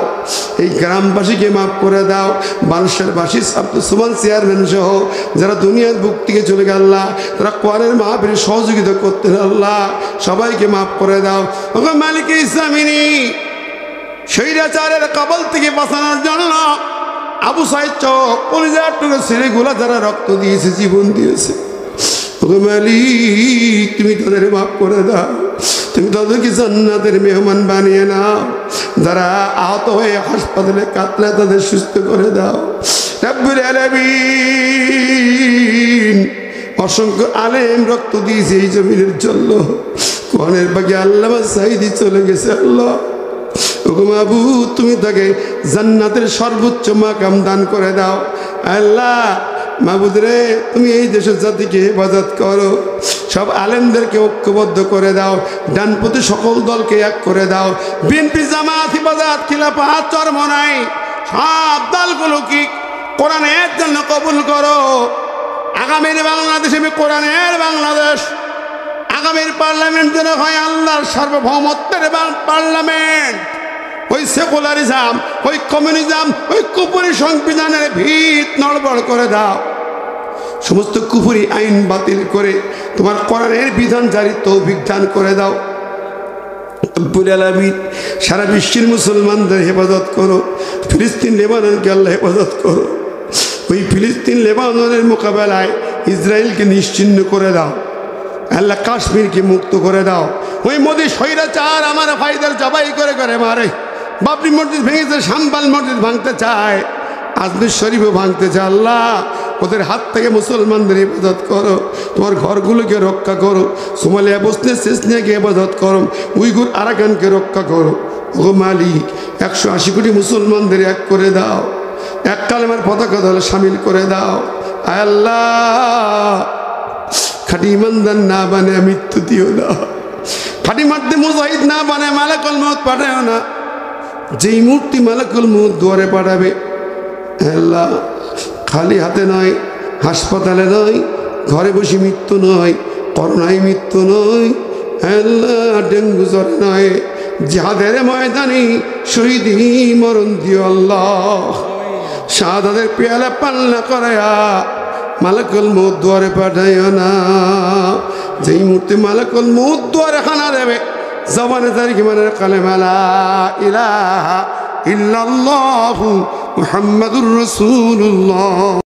এই গ্রামবাসীকে মাফ করে দাও, বানেশ্বরবাসী সুমান চেয়ারম্যান সহ যারা দুনিয়ার বুক থেকে চলে গেল, আল্লাহ তারা কোরআনের মাহফিলে সহযোগিতা করতেন, আল্লাহ সবাইকে মাফ করে দাও। ওগো মালিক ইসলামিনী, স্বৈরাচারের কবল থেকে বাঁচানোর জন্য আবু সাইদ চক কলিজার টুকরো ছেলেগুলা যারা রক্ত দিয়েছে, জীবন দিয়েছে, ওগো মালিক তুমি তাদের মাফ করে দাও, তুমি তাদেরকে জান্নাতের মেহমান বানিয়ে নাও। যারা আহত হয়ে হাসপাতালে কাতরায় তাদের সুস্থ করে দাও। রব্বুল আলামিন, অসংখ্য আলেম রক্ত দিয়েছে এই জমিনের জন্য, কোরআনের বাকি আল্লামা সাঈদী চলে গেছে। আল্লাহ ওগো মাবুদ, তুমি তাকে জান্নাতের সর্বোচ্চ মাকাম দান করে দাও। আল্লাহ মাবুদ রে, তুমি এই দেশের জাতিকে হেফাজত করো, সব আলেমদেরকে ঐক্যবদ্ধ করে দাও, ডানপতি সকল দলকে এক করে দাও। বিএনপি জামাত হিফাজত খিলাফত চরমনাই সব দলগুলো কি কোরআনের জন্য কবুল করো। আগামীর বাংলাদেশ আমি কোরআনের বাংলাদেশ, আগামীর পার্লামেন্ট যেন হয় আল্লাহর সার্বভৌমত্বের পার্লামেন্ট। ওই সেকুলারিজম, ওই কমিউনিজম, ওই কুপুরি সংবিধানের ভিত নড়বড় করে দাও। সমস্ত কুপুরি আইন বাতিল করে তোমার কোরআনের বিধান জারি তৌফিক দান করে দাও। রব্বুল আলামিন, সারা বিশ্বের মুসলমানদের হেফাজত করো। ফিলিস্তিন লেবাননকে আল্লাহ হেফাজত করো। ওই ফিলিস্তিন লেবাননের মোকাবেলায় ইসরায়েলকে নিশ্চিহ্ন করে দাও। আল্লাহ কাশ্মীরকে মুক্ত করে দাও। ওই মোদি স্বৈরাচার আমার ভাইদের জবাই করে করে মারে। বাবরি মসজিদ ভেঙেছে, শাম্বাল মসজিদ ভাঙতে চায়, আজমির শরীফও ভাঙতে চায়। আল্লাহ ওদের হাত থেকে মুসলমানদের হেফাজত করো, তোমার ঘরগুলোকে রক্ষা করো। সোমালিয়া বসনে চেচনিয়াকে হেফাজত করো, উইগুর আরাকানকে রক্ষা করো। ও মালিক, 180 কোটি মুসলমানদের এক করে দাও। এক কালেমার পতাকা দলে সামিল করে দাও। আয় আল্লাহ, খাঁটি ইমানদার না বানায় মৃত্যু দিও না, খাঁটি মারতে মুজাহিদ না বানায় মালাকুল মউত পাঠায় না। যেই মূর্তি মালাকুল মউত দুয়ারে পাঠাবে, আল্লাহ খালি হাতে নয়, হাসপাতালে নয়, ঘরে বসে মৃত্যু নয়, করোনায় মৃত্যু নয়, আল্লাহ ডেঙ্গু জ্বরে নয়, জিহাদের ময়দানে শহীদ মরণ দিও আল্লাহ। শাহাদাতের পেয়ালা পাল্লা করায়া মালাকুল মউত দুয়ারে পাঠাইও না। যেই মূর্তি মালাকুল মউত দুয়ারে খানা দেবে, জবানে তারিখ মানে কালেমা লা ইলাহা ইল্লাল্লাহু মুহাম্মাদুর রাসূলুল্লাহ।